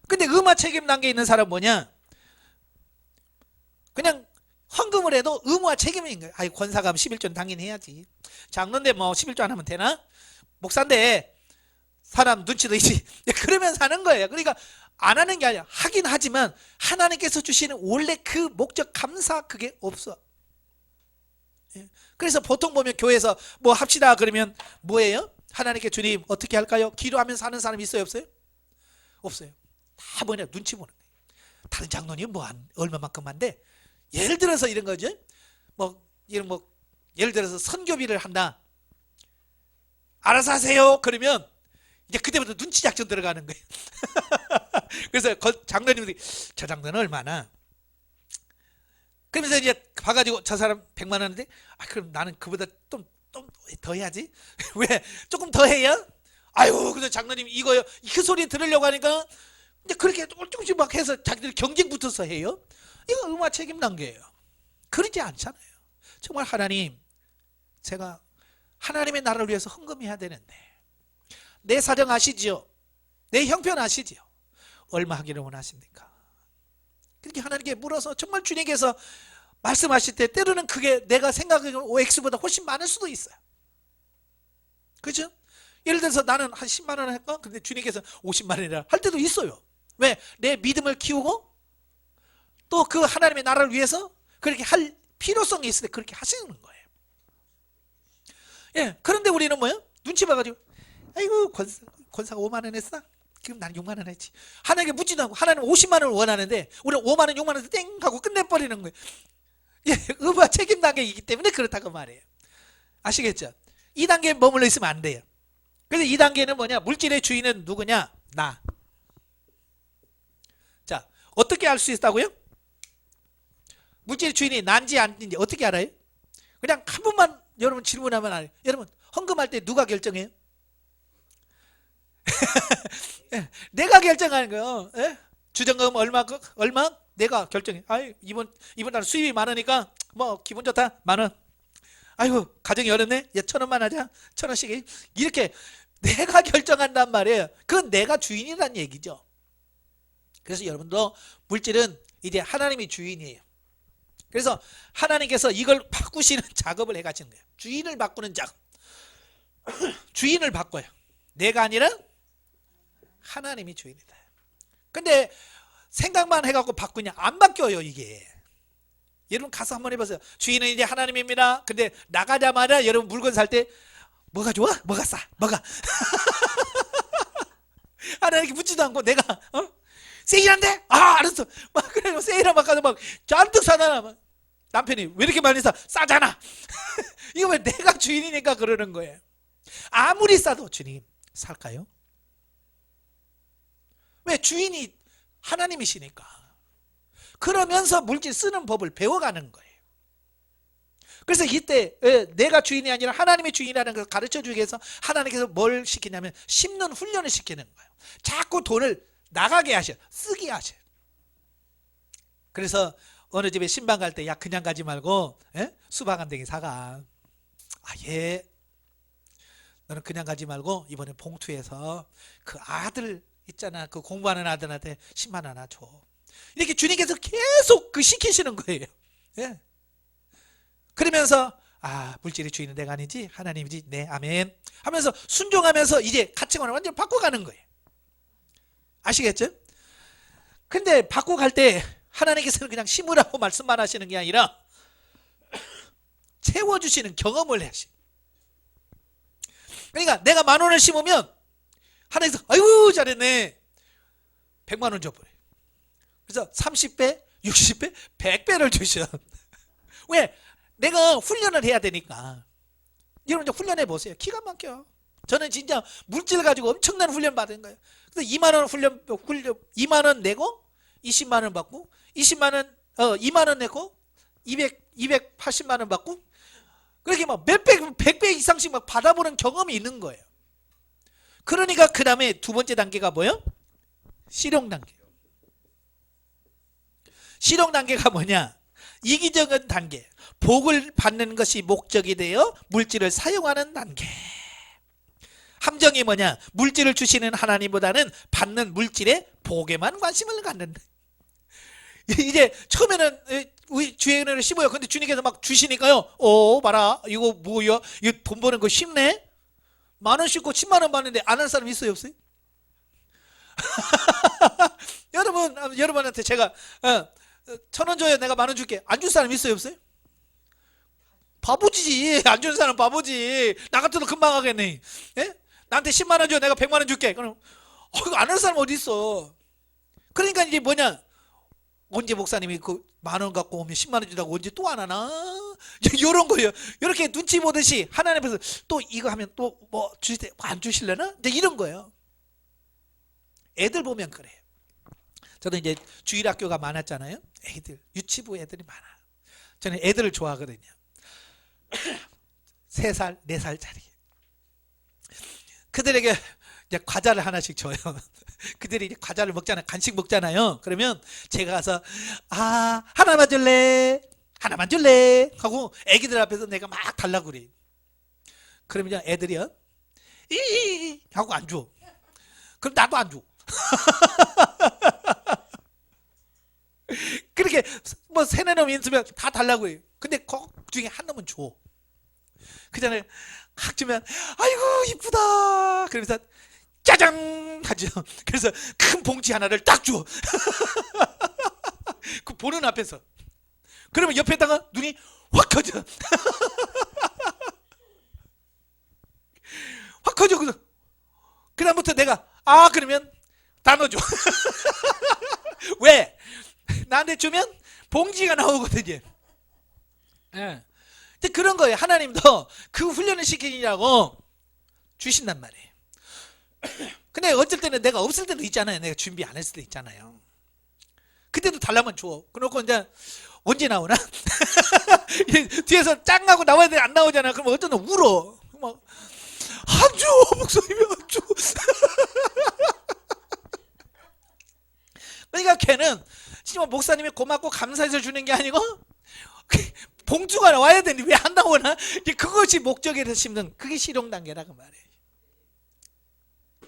근데 의무와 책임 단계에 있는 사람은 뭐냐? 그냥 헌금을 해도 의무와 책임인 거예요. 아이 권사가 하면 11조는 당연히 해야지. 장로인데 뭐 11조 안 하면 되나? 목사인데 사람 눈치도 있지. 그러면서 하는 거예요. 그러니까 안 하는 게 아니라 하긴 하지만 하나님께서 주시는 원래 그 목적 감사 그게 없어. 그래서 보통 보면 교회에서 뭐 합시다 그러면 뭐예요? 하나님께 주님 어떻게 할까요? 기도하면서 하는 사람 있어요 없어요? 없어요. 다 뭐냐 눈치 보는 거예요. 다른 장로님 뭐 얼마만큼 한데 예를 들어서 이런 거죠. 예를 들어서 선교비를 한다. 알아서 하세요. 그러면 이제 그때부터 눈치 작전 들어가는 거예요. 그래서 장로님들이 저 장로는 얼마나? 그러면서 이제 봐가지고 저 사람 100만 원인데 그럼 나는 그보다 좀 더 해야지. 왜? 조금 더 해야? 아유 근데 장로님 이거요. 그 소리 들으려고 하니까 이제 그렇게 조금씩 막 해서 자기들 경쟁 붙어서 해요. 이거 의무와 책임 단계예요. 그러지 않잖아요. 정말 하나님 제가 하나님의 나라를 위해서 헌금해야 되는데 내 사정 아시지요? 내 형편 아시지요? 얼마 하기를 원하십니까? 그렇게 하나님께 물어서 정말 주님께서 말씀하실 때 때로는 그게 내가 생각하는 OX보다 훨씬 많을 수도 있어요. 그죠? 예를 들어서 나는 한 10만 원 할까? 근데 주님께서 50만 원이라 할 때도 있어요. 왜? 내 믿음을 키우고 또 그 하나님의 나라를 위해서 그렇게 할 필요성이 있을 때 그렇게 하시는 거예요. 예, 그런데 우리는 뭐예요? 눈치 봐가지고 아이고 권사가 5만 원 했어? 그럼 나는 6만 원 했지. 하나님께 묻지도 않고 하나님 50만 원을 원하는데 우리는 5만 원, 6만 원 땡 하고 끝내버리는 거예요. 예, 의무와 책임 단계이기 때문에 그렇다고 말해요. 아시겠죠? 이 단계에 머물러 있으면 안 돼요. 그래서 이 단계는 뭐냐? 물질의 주인은 누구냐? 나. 자, 어떻게 알 수 있다고요? 물질의 주인이 난지 아닌지 어떻게 알아요? 그냥 한 번만 여러분 질문하면 알아요. 여러분 헌금할 때 누가 결정해요? 내가 결정하는 거예요. 예? 주정금 얼마 내가 결정해. 아유 이번 달 수입이 많으니까 뭐 기분 좋다 10,000원. 아이고 가정이 어렵네. 1,000원만 하자. 1,000원씩 이렇게 내가 결정한단 말이에요. 그건 내가 주인이란 얘기죠. 그래서 여러분도 물질은 이제 하나님이 주인이에요. 그래서 하나님께서 이걸 바꾸시는 작업을 해가시는 거예요. 주인을 바꾸는 작업. 주인을 바꿔요. 내가 아니라 하나님이 주인이다. 근데 생각만 해갖고 바꾸냐? 안 바뀌어요 이게. 여러분 가서 한번 해보세요. 주인은 이제 하나님입니다. 근데 나가자마자 여러분 물건 살 때 뭐가 좋아? 뭐가 싸? 뭐가? 하나님께 묻지도 않고 내가 세일한데? 알았어. 막 그래 세일한 막 가서 막 잔뜩 사잖아. 막. 남편이 왜 이렇게 많이 사? 싸잖아. 이거 왜 내가 주인이니까 그러는 거예요. 아무리 싸도 주님 살까요? 왜? 주인이 하나님이시니까. 그러면서 물질 쓰는 법을 배워가는 거예요. 그래서 이때 내가 주인이 아니라 하나님이 주인이라는 걸 가르쳐주기 위해서 하나님께서 뭘 시키냐면 심는 훈련을 시키는 거예요. 자꾸 돈을 나가게 하셔. 쓰게 하셔. 그래서 어느 집에 신방 갈 때 야 그냥 가지 말고 수박 한 댕이 사가. 예. 너는 그냥 가지 말고 이번에 봉투에서 그 아들 있잖아. 그 공부하는 아들한테 10만 원 하나 줘. 이렇게 주님께서 계속 그 시키시는 거예요. 예. 그러면서 물질의 주인은 내가 아니지 하나님이지. 네 아멘 하면서 순종하면서 이제 가치관을 완전 바꿔가는 거예요. 아시겠죠? 근데 바꿔갈 때 하나님께서는 그냥 심으라고 말씀만 하시는 게 아니라 채워주시는 경험을 해야지. 그러니까 내가 10,000원을 심으면 하나님께서 아이고 잘했네 100만 원 줘버려. 그래서 30배, 60배, 100배를 주셔. 왜? 내가 훈련을 해야 되니까. 여러분 이제 훈련해 보세요. 기가 막혀. 저는 진짜 물질 가지고 엄청난 훈련 받은 거예요. 그래서 2만 원 훈련 2만 원 내고 20만 원 받고 2만 원 내고 280만 원 받고 그렇게 막 몇백 100배 이상씩 막 받아보는 경험이 있는 거예요. 그러니까 그 다음에 두 번째 단계가 뭐예요? 실용 단계. 실용 단계가 뭐냐? 이기적인 단계. 복을 받는 것이 목적이 되어 물질을 사용하는 단계. 함정이 뭐냐? 물질을 주시는 하나님보다는 받는 물질의 복에만 관심을 갖는. 이제 처음에는 우리 주의 은혜를 씹어요. 근데 주님께서 막 주시니까요. 봐라. 이거 뭐야? 이거 돈 버는 거 쉽네? 10,000원 씹고 10만 원 받는데 안 하는 사람 있어요? 없어요? 여러분한테 제가 1,000원 줘요. 내가 10,000원 줄게. 안 줄 사람 있어요? 없어요? 바보지. 안 주는 사람 바보지. 나 같아도 금방 하겠네. 예? 나한테 10만 원 줘. 내가 100만 원 줄게. 그럼 이거 안 하는 사람 어디 있어? 그러니까 이게 뭐냐? 언제 목사님이 그 10,000원 갖고 오면 10만 원 주다고 언제 또 안 하나? 이런 거예요. 이렇게 눈치 보듯이 하나님 앞에서 또 이거 하면 또 뭐 주실 안 주실려나? 이제 이런 거예요. 애들 보면 그래요. 저도 이제 주일학교가 많았잖아요. 애들 유치부 애들이 많아. 저는 애들을 좋아하거든요. 3살, 4살짜리. 그들에게 이제 과자를 하나씩 줘요. 그들이 이제 과자를 먹잖아요. 간식 먹잖아요. 그러면 제가 가서 하나만 줄래? 하나만 줄래? 하고 애기들 앞에서 내가 막 달라고 그래. 그러면 애들이요. 이 하고 안 줘. 그럼 나도 안 줘. 그렇게 뭐 3-4놈 있으면 다 달라고 해요. 근데 그 중에 한 놈은 줘. 그 전에 각 주면 아이고 이쁘다 그러면서 짜잔 하죠. 그래서 큰 봉지 하나를 딱 줘. 그 보는 앞에서. 그러면 옆에다가 눈이 확 커져. 확 커져. 그 다음부터 내가 그러면 나눠줘. 왜? 나한테 주면 봉지가 나오거든요. 예. 근데 그런 거예요. 하나님도 그 훈련을 시키려고 주신단 말이에요. 근데 어쩔 때는 내가 없을 때도 있잖아요. 내가 준비 안 했을 때 있잖아요. 그때도 달라면 줘. 그놓고 이제 언제 나오나? 뒤에서 짱하고 나와야 돼. 안 나오잖아. 그럼 어떤 놈 울어. 막 안 줘. 목사님이 안 줘. 그러니까 걔는 진짜 목사님이 고맙고 감사해서 주는 게 아니고 봉투가 나와야 되는데 왜 안 나오나? 그것이 목적에 대해서 심는 그게 실용 단계라고 말해요.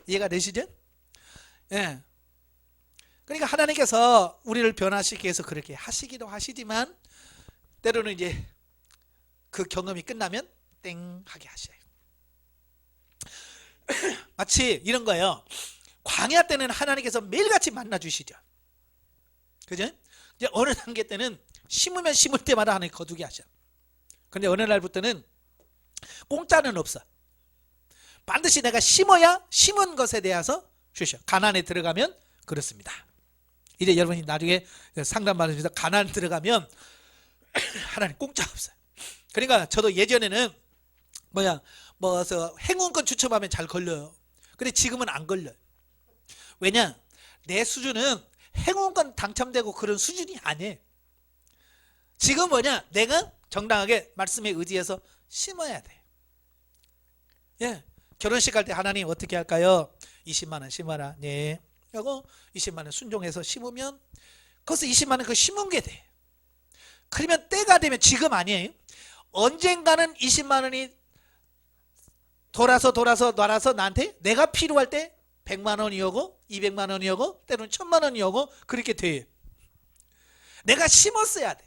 이해가 되시죠? 예. 그러니까 하나님께서 우리를 변화시키기 위해서 그렇게 하시기도 하시지만 때로는 이제 그 경험이 끝나면 땡 하게 하셔요. 마치 이런 거예요. 광야 때는 하나님께서 매일같이 만나 주시죠. 그죠? 이제 어느 단계 때는 심으면 심을 때마다 하나님 거두게 하셔. 근데 어느 날부터는 공짜는 없어. 반드시 내가 심어야 심은 것에 대해서 주셔. 가나안에 들어가면 그렇습니다. 이제 여러분이 나중에 상담 받으면서 가나안 들어가면 하나님 공짜 없어요. 그러니까 저도 예전에는 행운권 추첨하면 잘 걸려요. 근데 지금은 안 걸려요. 왜냐? 내 수준은 행운권 당첨되고 그런 수준이 아니에요. 지금 내가 정당하게 말씀에 의지해서 심어야 돼. 예. 결혼식 할 때 하나님 어떻게 할까요? 20만 원 심어라. 네. 하고 20만 원 순종해서 심으면 거기서 20만 원 그 심은 게 돼. 그러면 때가 되면 지금 아니에요. 언젠가는 20만 원이 돌아서 나한테 내가 필요할 때 100만 원이 오고 200만 원이 오고 때로는 1,000만 원이 오고 그렇게 돼. 내가 심었어야 돼.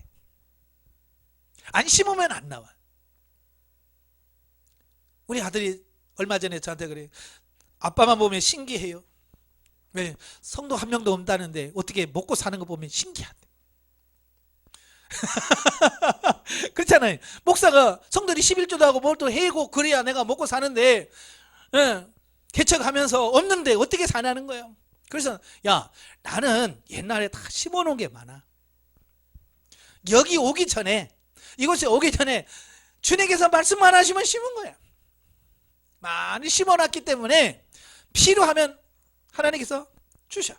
안 심으면 안 나와. 우리 아들이 얼마 전에 저한테 그래요. 아빠만 보면 신기해요. 왜? 성도 한 명도 없다는데 어떻게 먹고 사는 거 보면 신기하대. 그렇잖아요. 목사가 성들이 11조도 하고 뭘 또 해고 그래야 내가 먹고 사는데, 예, 개척하면서 없는데 어떻게 사냐는 거예요. 그래서 야, 나는 옛날에 다 심어놓은 게 많아. 여기 오기 전에, 이곳에 오기 전에 주님께서 말씀만 하시면 심은 거야. 많이 심어놨기 때문에 필요하면 하나님께서 주셔.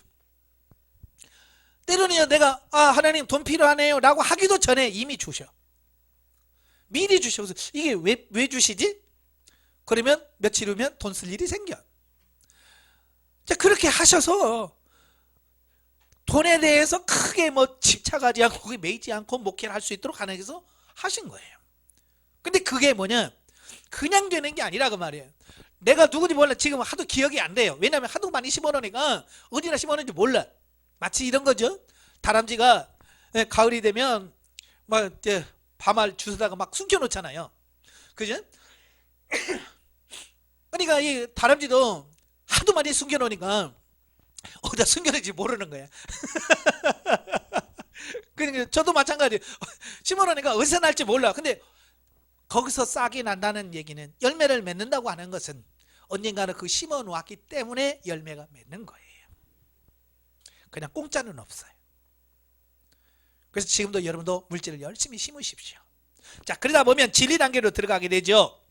때로는 내가 하나님 돈 필요하네요 라고 하기도 전에 이미 주셔. 미리 주셔. 그래서 이게 왜 주시지? 그러면 며칠 후면 돈 쓸 일이 생겨. 자, 그렇게 하셔서 돈에 대해서 크게 뭐 집착하지 않고 그게 매이지 않고 목회를 할 수 있도록 하나님께서 하신 거예요. 근데 그게 뭐냐, 그냥 되는 게 아니라 그 말이에요. 내가 누군지 몰라. 지금 하도 기억이 안 돼요. 왜냐하면 하도 많이 심어놓으니까 어디나 심어놓은지 몰라. 마치 이런 거죠. 다람쥐가 가을이 되면 막 이제 밤알 주워다가 막 숨겨놓잖아요. 그죠? 그러니까 이 다람쥐도 하도 많이 숨겨놓으니까 어디다 숨겨놓은지 모르는 거야. 그러니까 저도 마찬가지예요. 심어놓으니까 어디서 날지 몰라. 근데 거기서 싹이 난다는 얘기는, 열매를 맺는다고 하는 것은 언젠가는 그 심어놓았기 때문에 열매가 맺는 거예요. 그냥 공짜는 없어요. 그래서 지금도 여러분도 물질을 열심히 심으십시오. 자, 그러다 보면 진리 단계로 들어가게 되죠.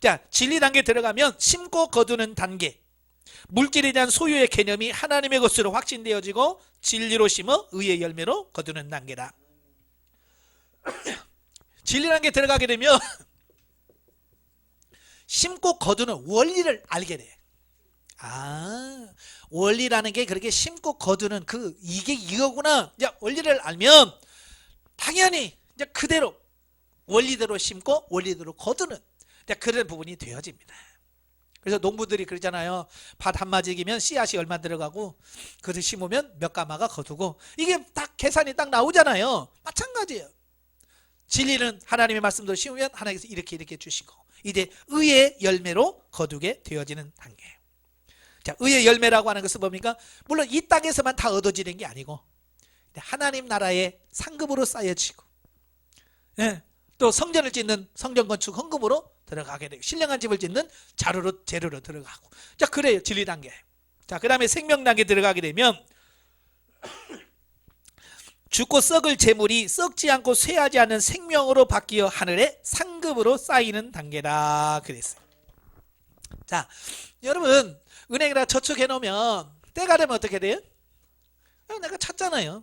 자, 진리 단계 들어가면 심고 거두는 단계. 물질에 대한 소유의 개념이 하나님의 것으로 확신되어지고 진리로 심어 의의 열매로 거두는 단계다. 진리 단계 들어가게 되면 심고 거두는 원리를 알게 돼. 원리라는 게 그렇게 심고 거두는 이게 이거구나. 이제 원리를 알면 당연히 이제 그대로 원리대로 심고 원리대로 거두는 그런 부분이 되어집니다. 그래서 농부들이 그러잖아요. 밭 한 마디기면 씨앗이 얼마 들어가고 그것을 심으면 몇 가마가 거두고, 이게 딱 계산이 딱 나오잖아요. 마찬가지예요. 진리는 하나님의 말씀대로 심으면 하나님께서 이렇게 주시고, 이제 의의 열매로 거두게 되어지는 단계예요. 자, 의의 열매라고 하는 것은 뭡니까? 물론 이 땅에서만 다 얻어지는 게 아니고 하나님 나라의 상급으로 쌓여지고, 또 성전을 짓는 성전 건축 헌금으로 들어가게 되고, 신령한 집을 짓는 재료로 들어가고. 자, 그래요. 진리 단계. 자, 그 다음에 생명 단계 들어가게 되면 죽고 썩을 재물이 썩지 않고 쇠하지 않는 생명으로 바뀌어 하늘의 상급으로 쌓이는 단계다 그랬어요. 자, 여러분, 은행에다 저축해 놓으면 때가 되면 어떻게 돼요? 내가 찾잖아요.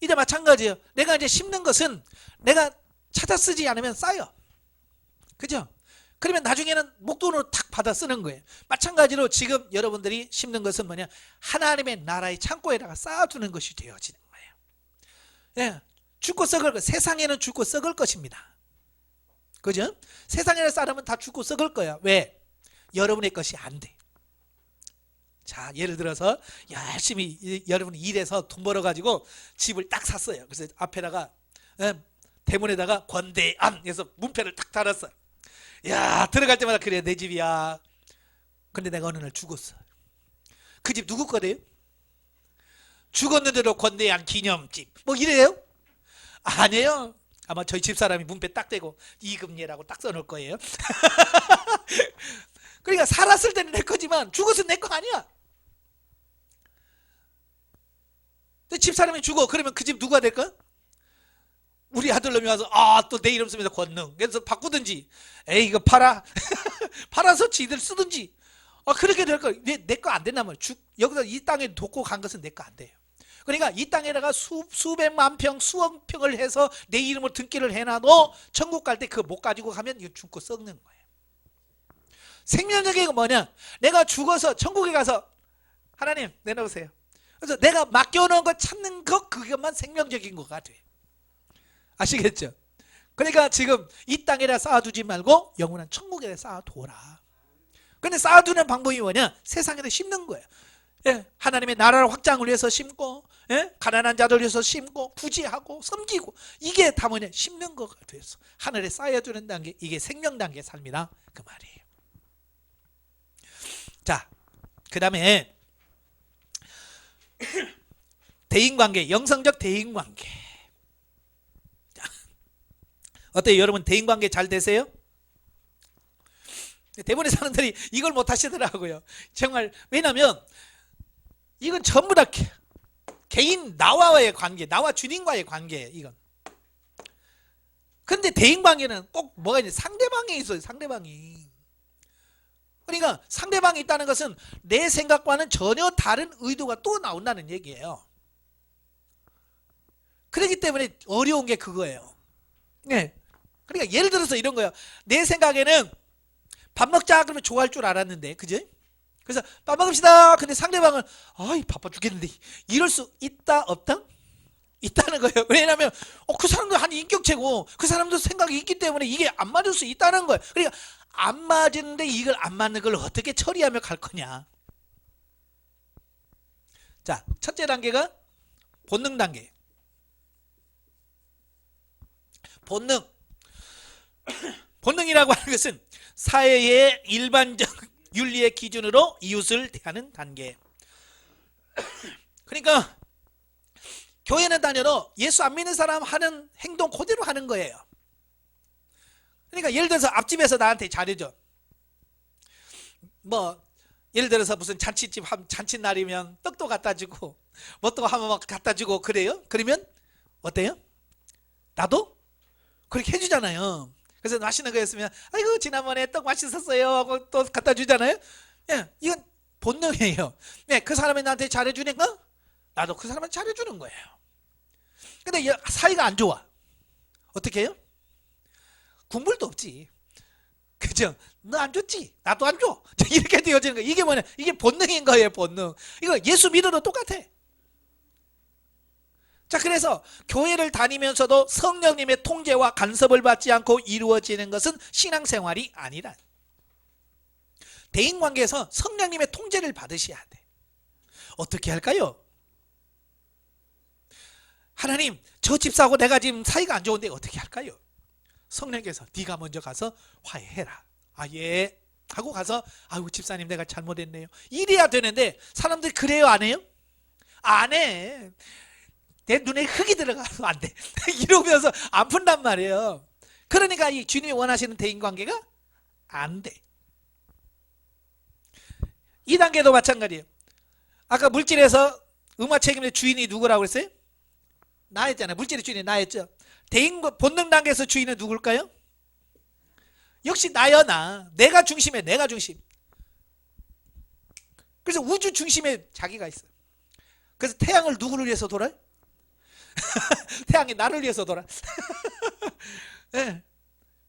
이제 마찬가지예요. 내가 이제 심는 것은 내가 찾아 쓰지 않으면 쌓여. 그죠? 그러면 나중에는 목돈으로 탁 받아 쓰는 거예요. 마찬가지로 지금 여러분들이 심는 것은 뭐냐? 하나님의 나라의 창고에다가 쌓아두는 것이 되어지는 거예요. 예, 죽고 썩을 것, 세상에는 죽고 썩을 것입니다. 그죠? 세상에는 쌓으면 다 죽고 썩을 거야. 왜? 여러분의 것이 안 돼. 자, 예를 들어서 열심히 여러분이 일해서 돈 벌어가지고 집을 딱 샀어요. 그래서 앞에다가 대문에다가 권대안 해서 문패를 딱 달았어요. 야, 들어갈 때마다 그래, 내 집이야. 근데 내가 어느 날 죽었어. 그 집 누구 거래요? 죽었는데도 권대안 기념집 뭐 이래요? 아니에요. 아마 저희 집사람이 문패 딱 대고 이금예라고 딱 써놓을 거예요. 그러니까 살았을 때는 내 거지만 죽었을 때 내 거 아니야. 집사람이 죽어. 그러면 그 집 누가 될까? 우리 아들놈이 와서 또 내 이름 쓰면서 권능, 그래서 바꾸든지, 에이 이거 팔아 팔아서 지들 쓰든지, 그렇게 될 거야. 왜 내 거 안 된다면, 여기서 이 땅에 돕고 간 것은 내 거 안 돼요. 그러니까 이 땅에다가 수백만 평 수억 평을 해서 내 이름으로 등기를 해놔도 천국 갈 때 그거 못 가지고 가면 이거 죽고 썩는 거예요. 생명적인 건 뭐냐? 내가 죽어서 천국에 가서 하나님 내놓으세요. 그래서 내가 맡겨놓은 거 찾는 것, 그것만 생명적인 것 같아요. 아시겠죠? 그러니까 지금 이 땅에다 쌓아두지 말고 영원한 천국에다 쌓아둬라. 근데 쌓아두는 방법이 뭐냐? 세상에다 심는 거예요. 예, 하나님의 나라를 확장을 위해서 심고, 가난한 자들 위해서 심고, 구제하고 섬기고, 이게 다 뭐냐? 심는 거가 돼서 하늘에 쌓여주는 단계, 이게 생명 단계 삶이다 그 말이에요. 자, 그 다음에 대인관계, 영성적 대인관계. 어때요? 여러분 대인관계 잘 되세요? 대부분의 사람들이 이걸 못 하시더라고요. 정말 왜냐하면 이건 전부 다 개인 나와의 관계, 나와 주님과의 관계 이건. 근데 대인관계는 꼭 뭐가 있냐? 상대방이 있어요. 상대방이. 그러니까 상대방이 있다는 것은 내 생각과는 전혀 다른 의도가 또 나온다는 얘기예요. 그렇기 때문에 어려운 게 그거예요. 네. 그러니까 예를 들어서 이런 거예요. 내 생각에는 밥 먹자 그러면 좋아할 줄 알았는데, 그죠? 그래서 밥 먹읍시다. 근데 상대방은 아이 바빠 죽겠는데 이럴 수 있다 없다? 있다는 거예요. 왜냐하면 그 사람도 한 인격체고 그 사람도 생각이 있기 때문에 이게 안 맞을 수 있다는 거예요. 그러니까 안 맞는데 이걸 안 맞는 걸 어떻게 처리하며 갈 거냐. 자, 첫째 단계가 본능 단계. 본능. 본능이라고 하는 것은 사회의 일반적 윤리의 기준으로 이웃을 대하는 단계. 그러니까 교회는 다녀도 예수 안 믿는 사람 하는 행동 그대로 하는 거예요. 그러니까 예를 들어서 앞집에서 나한테 잘해줘. 뭐 예를 들어서 무슨 잔치집 잔칫날이면 떡도 갖다 주고 뭣도 하면 막 갖다 주고 그래요. 그러면 어때요? 나도 그렇게 해주잖아요. 그래서 맛있는 거였으면 아이고 지난번에 떡 맛있었어요 하고 또 갖다 주잖아요. 예, 이건 본능이에요. 네, 그 사람이 나한테 잘해주니까 나도 그 사람한테 잘해주는 거예요. 근데 사이가 안 좋아. 어떻게 해요? 국물도 없지. 그죠? 너 안 줬지? 나도 안 줘. 이렇게 되어지는 거예요. 이게 뭐냐? 이게 본능인 거예요, 본능. 이거 예수 믿어도 똑같아. 자, 그래서 교회를 다니면서도 성령님의 통제와 간섭을 받지 않고 이루어지는 것은 신앙생활이 아니라. 대인관계에서 성령님의 통제를 받으셔야 돼. 어떻게 할까요? 하나님, 저 집사하고 내가 지금 사이가 안 좋은데 어떻게 할까요? 성령께서 네가 먼저 가서 화해해라. 아, 예. 하고 가서 아이고 집사님 내가 잘못했네요. 이래야 되는데 사람들이 그래요 안 해요? 안 해. 내 눈에 흙이 들어가서 안 돼. 이러면서 안 푼단 말이에요. 그러니까 이 주님이 원하시는 대인관계가 안 돼. 2단계도 마찬가지예요. 아까 물질에서 음악 책임의 주인이 누구라고 그랬어요? 나였잖아요. 물질의 주인이 나였죠. 본능 단계에서 주인은 누굴까요? 역시 나요, 나. 내가 중심에 내가 중심. 그래서 우주 중심에 자기가 있어. 그래서 태양을 누구를 위해서 돌아요? 태양이 나를 위해서 돌아. 네.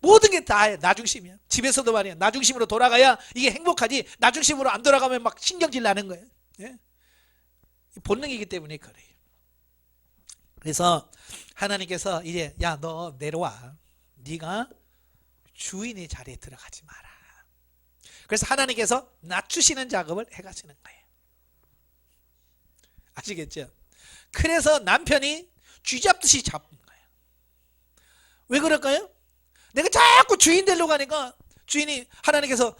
모든 게 다 나 중심이야. 집에서도 말이야. 나 중심으로 돌아가야 이게 행복하지. 나 중심으로 안 돌아가면 막 신경질 나는 거예요. 네? 본능이기 때문에 그래요. 그래서 하나님께서 이제 야, 너 내려와. 네가 주인의 자리에 들어가지 마라. 그래서 하나님께서 낮추시는 작업을 해가시는 거예요. 아시겠죠? 그래서 남편이 쥐잡듯이 잡는 거예요. 왜 그럴까요? 내가 자꾸 주인 되려고 하니까 주인이 하나님께서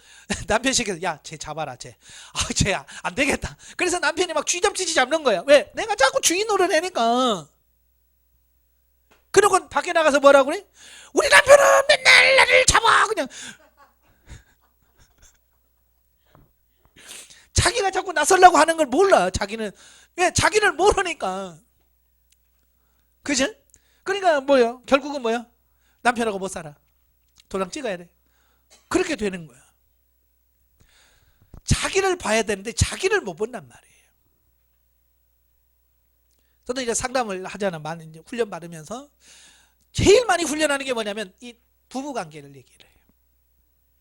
남편 시켜서 야, 쟤 잡아라, 쟤. 아, 쟤 안 되겠다. 그래서 남편이 막 쥐잡듯이 잡는 거야. 왜? 내가 자꾸 주인 노릇하니까. 그러고 밖에 나가서 뭐라고 그래? 우리 남편은 맨날 나를 잡아 그냥. 자기가 자꾸 나서려고 하는 걸 몰라. 자기는. 왜? 자기를 모르니까. 그죠? 그러니까 뭐예요? 결국은 뭐야? 남편하고 못 살아. 도장 찍어야 돼. 그렇게 되는 거야. 자기를 봐야 되는데 자기를 못 본단 말이에요. 저도 이제 상담을 하잖아. 많이 이제 훈련 받으면서 제일 많이 훈련하는 게 뭐냐면 이 부부 관계를 얘기를 해요.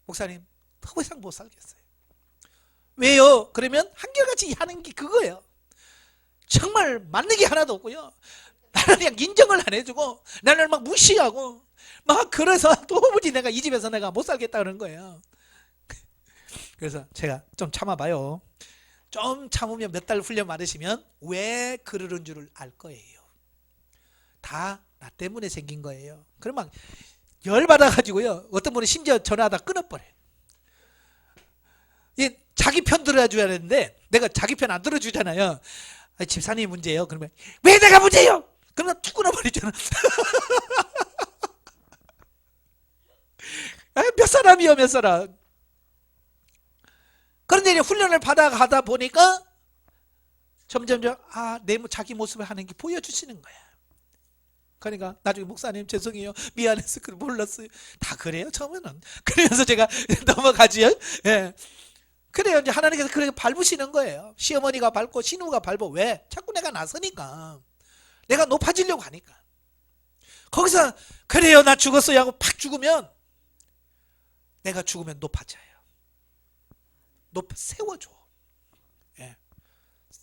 목사님, 더 이상 못 살겠어요. 왜요? 그러면 한결같이 하는 게 그거예요. 정말 맞는 게 하나도 없고요. 나를 그냥 인정을 안 해주고 나를 막 무시하고 막 그래서 도무지 내가 이 집에서 내가 못 살겠다 그러는 거예요. 그래서 제가 좀 참아봐요. 좀 참으면 몇 달 훈련 받으시면 왜 그러는 줄을 알 거예요. 다 나 때문에 생긴 거예요. 그럼 막 열받아가지고요. 어떤 분은 심지어 전화하다 끊어버려요. 자기 편 들어줘야 되는데 내가 자기 편 안 들어주잖아요. 집사님이 문제예요. 그러면 왜 내가 문제예요? 그러면 툭 끊어버리잖아. 얼마나 위험했어라. 그런데 이제 훈련을 받아가다 보니까 점점점 자기 모습을 하는 게 보여주시는 거야. 그러니까 나중에 목사님 죄송해요, 미안해서 그걸 몰랐어요. 다 그래요 처음에는. 그래서 제가 넘어가지요. 예. 그래요. 이제 하나님께서 그렇게 밟으시는 거예요. 시어머니가 밟고 신우가 밟고. 왜? 자꾸 내가 나서니까, 내가 높아지려고 하니까. 거기서 그래요 나 죽었어요 하고 팍 죽으면, 내가 죽으면 높아져요. 세워줘. 예.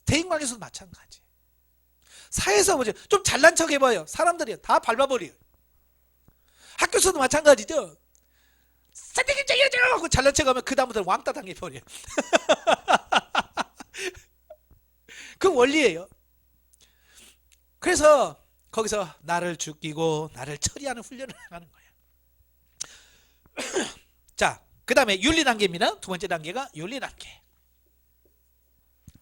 대인관계에서도 마찬가지. 사회에서 보죠. 좀 잘난 척 해봐요. 사람들이 다 밟아버려요. 학교에서도 마찬가지죠. 선생님 저기요 하고 잘난 척 하면 그 다음부터 왕따 당해버려요. 그 원리예요. 그래서 거기서 나를 죽이고 나를 처리하는 훈련을 하는 거예요. 자, 그 다음에 윤리 단계입니다. 두 번째 단계가 윤리 단계.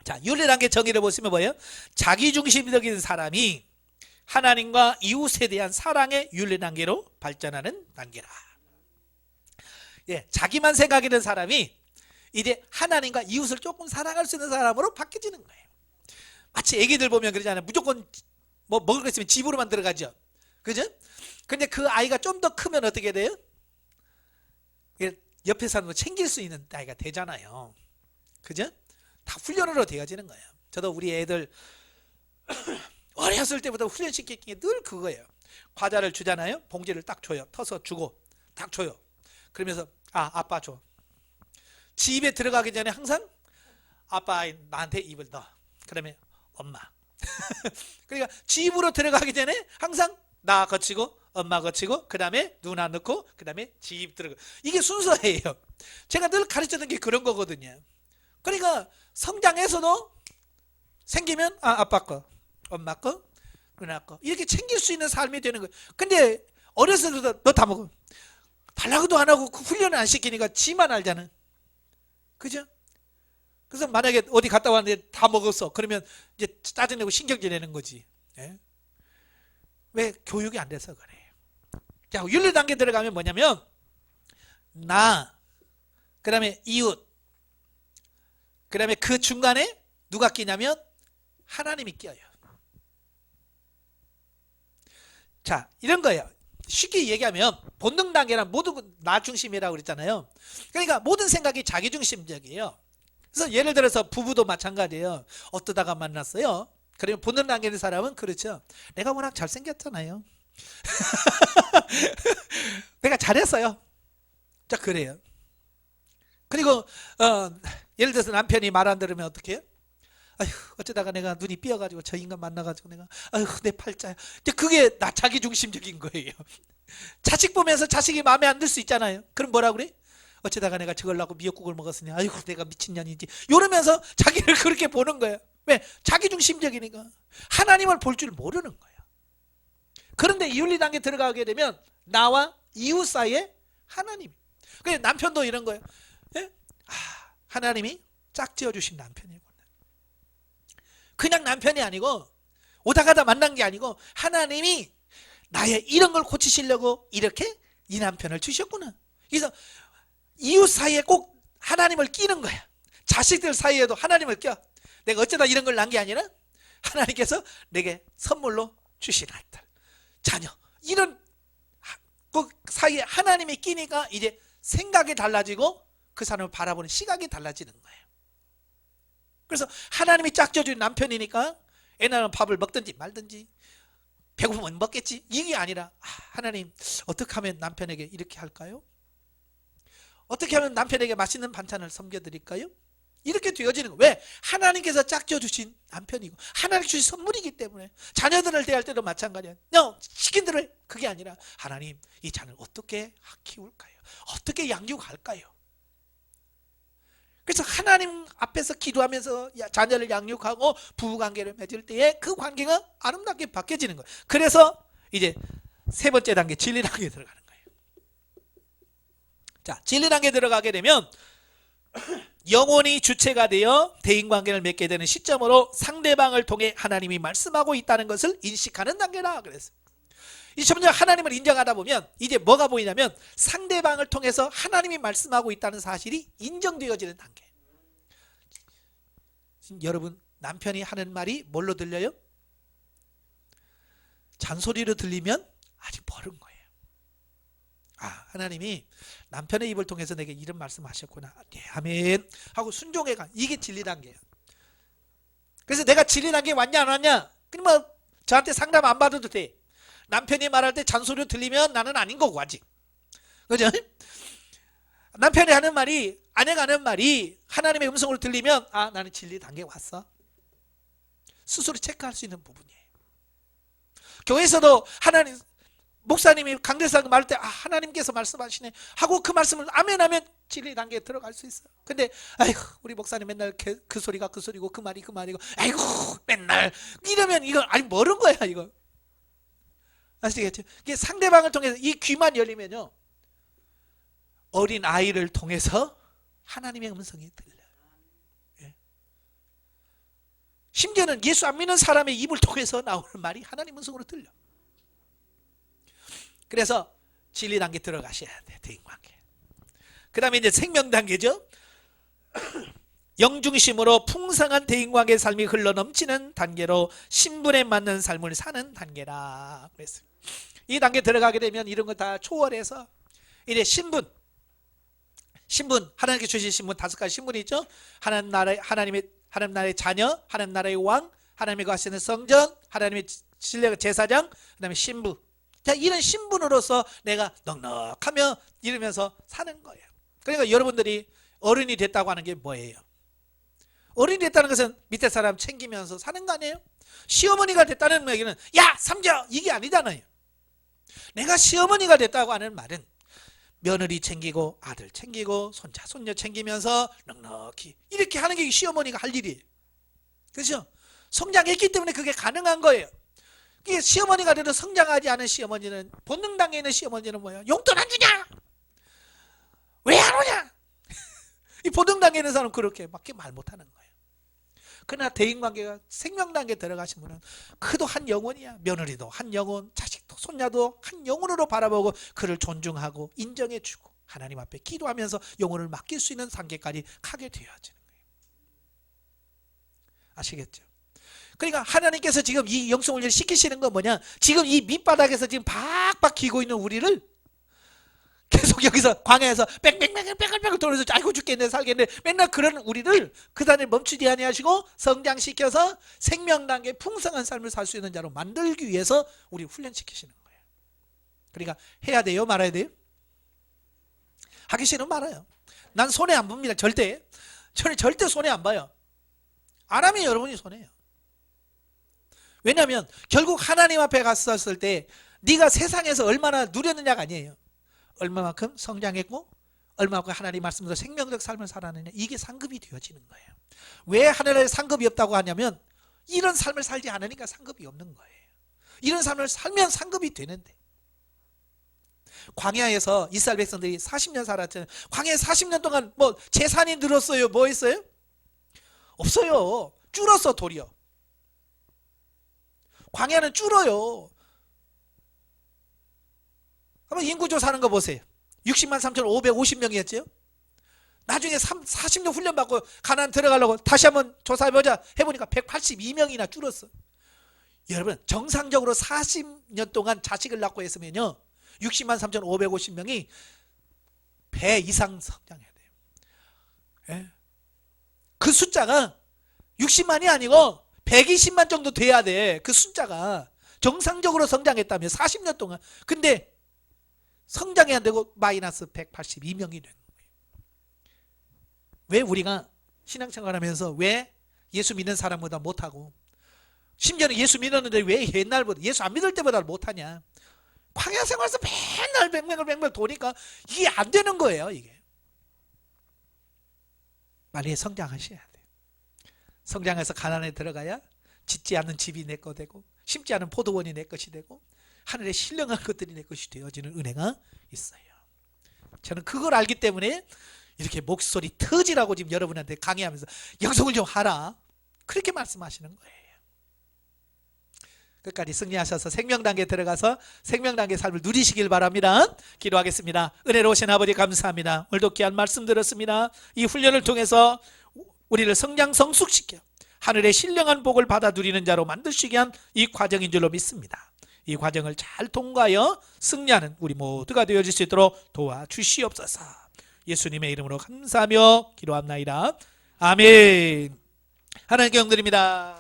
자, 윤리 단계 정의를 보시면 뭐예요? 자기중심적인 사람이 하나님과 이웃에 대한 사랑의 윤리 단계로 발전하는 단계라. 예, 자기만 생각하는 사람이 이제 하나님과 이웃을 조금 사랑할 수 있는 사람으로 바뀌어지는 거예요. 마치 애기들 보면 그러잖아요. 무조건 뭐 먹을 거 있으면 집으로만 들어가죠. 그죠? 근데 그 아이가 좀 더 크면 어떻게 돼요? 옆에 사람도 챙길 수 있는 아이가 되잖아요. 그죠? 다 훈련으로 되어지는 거예요. 저도 우리 애들 어렸을 때부터 훈련시키는 게 늘 그거예요. 과자를 주잖아요. 봉지를 딱 줘요. 터서 주고 딱 줘요. 그러면서 아빠 줘. 집에 들어가기 전에 항상 아빠 나한테 입을 넣어. 그러면 엄마. 그러니까 집으로 들어가기 전에 항상 나 거치고 엄마 거치고 그 다음에 누나 넣고 그 다음에 집 들어가. 이게 순서예요. 제가 늘 가르쳤던 게 그런 거거든요. 그러니까 성장해서도 생기면 아빠 거, 엄마 거, 누나 거 이렇게 챙길 수 있는 삶이 되는 거예요. 근데 어렸을 때도 너 다 먹어. 달라고도 안 하고 훈련을 안 시키니까 지만 알잖아. 그죠? 그래서 만약에 어디 갔다 왔는데 다 먹었어. 그러면 이제 짜증내고 신경질 내는 거지. 예? 왜? 교육이 안 돼서 그래요. 자, 윤리 단계 들어가면 뭐냐면 나, 그 다음에 이웃, 그 다음에 그 중간에 누가 끼냐면 하나님이 끼어요. 자, 이런 거예요. 쉽게 얘기하면 본능 단계란 모든 나 중심이라고 그랬잖아요. 그러니까 모든 생각이 자기 중심적이에요. 그래서 예를 들어서 부부도 마찬가지예요. 어떠다가 만났어요. 그러면 본능 단계 있는 사람은 그렇죠. 내가 워낙 잘생겼잖아요. 내가 잘했어요. 자, 그래요. 그리고 예를 들어서 남편이 말 안 들으면 어떻게 해요? 아휴, 어쩌다가 내가 눈이 삐어가지고 저 인간 만나가지고 내가 아휴 내 팔자야. 이제 그게 나 자기 중심적인 거예요. 자식 보면서 자식이 마음에 안 들 수 있잖아요. 그럼 뭐라 그래? 어쩌다가 내가 저걸 낳고 미역국을 먹었으니 아이고 내가 미친년이지. 이러면서 자기를 그렇게 보는 거예요. 왜? 자기 중심적이니까. 하나님을 볼 줄 모르는 거예요. 그런데 윤리 단계 들어가게 되면 나와 이웃 사이에 하나님. 그래서 남편도 이런 거예요. 예? 하나님이 짝지어 주신 남편이구나. 그냥 남편이 아니고 오다 가다 만난 게 아니고 하나님이 나의 이런 걸 고치시려고 이렇게 이 남편을 주셨구나. 그래서 이웃 사이에 꼭 하나님을 끼는 거야. 자식들 사이에도 하나님을 껴. 내가 어쩌다 이런 걸 난 게 아니라 하나님께서 내게 선물로 주신 아들, 자녀, 이런 그 사이에 하나님이 끼니까 이제 생각이 달라지고 그 사람을 바라보는 시각이 달라지는 거예요. 그래서 하나님이 짝져준 남편이니까 애나는 밥을 먹든지 말든지 배고프면 먹겠지, 이게 아니라 하나님 어떻게 하면 남편에게 이렇게 할까요? 어떻게 하면 남편에게 맛있는 반찬을 섬겨드릴까요? 이렇게 되어지는 거예요. 왜? 하나님께서 짝져주신 남편이고 하나님 주신 선물이기 때문에. 자녀들을 대할 때도 마찬가지야. 시킨 대로 해. 그게 아니라 하나님 이 자녀를 어떻게 키울까요? 어떻게 양육할까요? 그래서 하나님 앞에서 기도하면서 자녀를 양육하고 부부관계를 맺을 때에 그 관계가 아름답게 바뀌어지는 거예요. 그래서 이제 세 번째 단계 진리 단계에 들어가는 거예요. 자, 진리 단계에 들어가게 되면 영혼이 주체가 되어 대인관계를 맺게 되는 시점으로 상대방을 통해 하나님이 말씀하고 있다는 것을 인식하는 단계라 그랬어요. 이 점점 하나님을 인정하다 보면 이제 뭐가 보이냐면 상대방을 통해서 하나님이 말씀하고 있다는 사실이 인정되어지는 단계. 지금 여러분 남편이 하는 말이 뭘로 들려요? 잔소리로 들리면 아직 모르는 거예요. 아, 하나님이 남편의 입을 통해서 내게 이런 말씀하셨구나. 네, 아멘 하고 순종해가. 이게 진리 단계예요. 그래서 내가 진리 단계에 왔냐 안 왔냐, 그럼 뭐 저한테 상담 안 받아도 돼. 남편이 말할 때 잔소리로 들리면 나는 아닌 거고 아직. 그죠? 남편이 하는 말이, 아내가 하는 말이 하나님의 음성으로 들리면 아, 나는 진리 단계에 왔어. 스스로 체크할 수 있는 부분이에요. 교회에서도 하나님, 목사님이 강대상 말할 때 아, 하나님께서 말씀하시네 하고 그 말씀을 아멘 하면 진리 단계에 들어갈 수 있어요. 근데 아이고 우리 목사님 맨날 그 소리가 그 소리고 그 말이 그 말이고 아이고 맨날 이러면 이거 아니 모르는 거야 이거. 아시겠죠? 이게 상대방을 통해서 이 귀만 열리면요 어린 아이를 통해서 하나님의 음성이 들려요. 예. 심지어는 예수 안 믿는 사람의 입을 통해서 나오는 말이 하나님 음성으로 들려. 그래서 진리 단계 들어가셔야 돼. 대인 관계. 그 다음에 이제 생명 단계죠. 영중심으로 풍성한 대인 관계의 삶이 흘러넘치는 단계로 신분에 맞는 삶을 사는 단계라 그랬어요. 이 단계 들어가게 되면 이런 거 다 초월해서 이제 신분 하나님께 주신 신분 5가지 신분이 있죠. 하나님 나라의 자녀, 하나님 나라의 왕, 하나님의 거하시는 성전, 하나님의 신뢰의 제사장, 그 다음에 신부. 자, 이런 신분으로서 내가 넉넉하며 이러면서 사는 거예요. 그러니까 여러분들이 어른이 됐다고 하는 게 뭐예요? 어른이 됐다는 것은 밑에 사람 챙기면서 사는 거 아니에요? 시어머니가 됐다는 얘기는 야 삼자 이게 아니잖아요. 내가 시어머니가 됐다고 하는 말은 며느리 챙기고 아들 챙기고 손자 손녀 챙기면서 넉넉히 이렇게 하는 게 시어머니가 할 일이에요. 그렇죠? 성장했기 때문에 그게 가능한 거예요. 이게 시어머니가 돼도 성장하지 않은 시어머니는, 본능 단계에 있는 시어머니는 뭐예요? 용돈 안 주냐? 왜 안 오냐? 이 본능 단계에 있는 사람은 그렇게 밖에 말 못하는 거예요. 그러나 대인관계가 생명 단계에 들어가신 분은 그도 한 영혼이야. 며느리도 한 영혼, 자식도 손자도 한 영혼으로 바라보고 그를 존중하고 인정해주고 하나님 앞에 기도하면서 영혼을 맡길 수 있는 단계까지 가게 되어지는 거예요. 아시겠죠? 그러니까 하나님께서 지금 이 영성훈련을 시키시는 건 뭐냐? 지금 이 밑바닥에서 지금 박박 기고 있는 우리를 계속 여기서 광야에서 뺑뺑뺑뺑뺑뺑 돌면서 아이고 죽겠네 살겠네 맨날 그런 우리를 그 단에 멈추지 아니하시고 성장시켜서 생명단계의 풍성한 삶을 살 수 있는 자로 만들기 위해서 우리 훈련시키시는 거예요. 그러니까 해야 돼요? 말아야 돼요? 하기 싫으면 말아요. 난 손해 안 봅니다. 절대. 저는 절대 손해 안 봐요. 안 하면 여러분이 손해요. 왜냐하면 결국 하나님 앞에 갔었을 때 네가 세상에서 얼마나 누렸느냐가 아니에요. 얼마만큼 성장했고 얼마만큼 하나님 말씀대로 생명적 삶을 살았느냐, 이게 상급이 되어지는 거예요. 왜 하늘에 상급이 없다고 하냐면 이런 삶을 살지 않으니까 상급이 없는 거예요. 이런 삶을 살면 상급이 되는데. 광야에서 이스라엘 백성들이 40년 살았잖아요. 광야에 40년 동안 뭐 재산이 늘었어요? 뭐 했어요? 없어요. 줄었어. 도리어 광야는 줄어요. 한번 인구조사하는 거 보세요. 60만 3,550명이었죠. 나중에 40년 훈련받고 가나안 들어가려고 다시 한번 조사해보자 해보니까 182명이나 줄었어. 여러분 정상적으로 40년 동안 자식을 낳고 했으면요 60만 3,550명이 배 이상 성장해야 돼요. 예? 그 숫자가 60만이 아니고 120만 정도 돼야 돼. 그 숫자가 정상적으로 성장했다면 40년 동안. 근데 성장이 안 되고 마이너스 182명이 된 거예요. 왜 우리가 신앙생활하면서 왜 예수 믿는 사람보다 못하고, 심지어는 예수 믿었는데 왜 옛날보다 예수 안 믿을 때보다 못하냐? 광야 생활에서 맨날 뱅뱅을 도니까 이게 안 되는 거예요. 이게 빨리 성장하셔야 돼요. 성장해서 가나안에 들어가야 짓지 않는 집이 내 거 되고 심지 않은 포도원이 내 것이 되고 하늘에 신령한 것들이 내 것이 되어지는 은혜가 있어요. 저는 그걸 알기 때문에 이렇게 목소리 터지라고 지금 여러분한테 강의하면서 영성을 좀 하라 그렇게 말씀하시는 거예요. 끝까지 승리하셔서 생명단계에 들어가서 생명단계 삶을 누리시길 바랍니다. 기도하겠습니다. 은혜로우신 아버지 감사합니다. 오늘도 귀한 말씀 들었습니다. 이 훈련을 통해서 우리를 성장 성숙시켜 하늘의 신령한 복을 받아 누리는 자로 만드시게 한 이 과정인 줄로 믿습니다. 이 과정을 잘 통과하여 승리하는 우리 모두가 되어질 수 있도록 도와주시옵소서. 예수님의 이름으로 감사하며 기도합나이다. 아멘. 하나님께 영드립니다.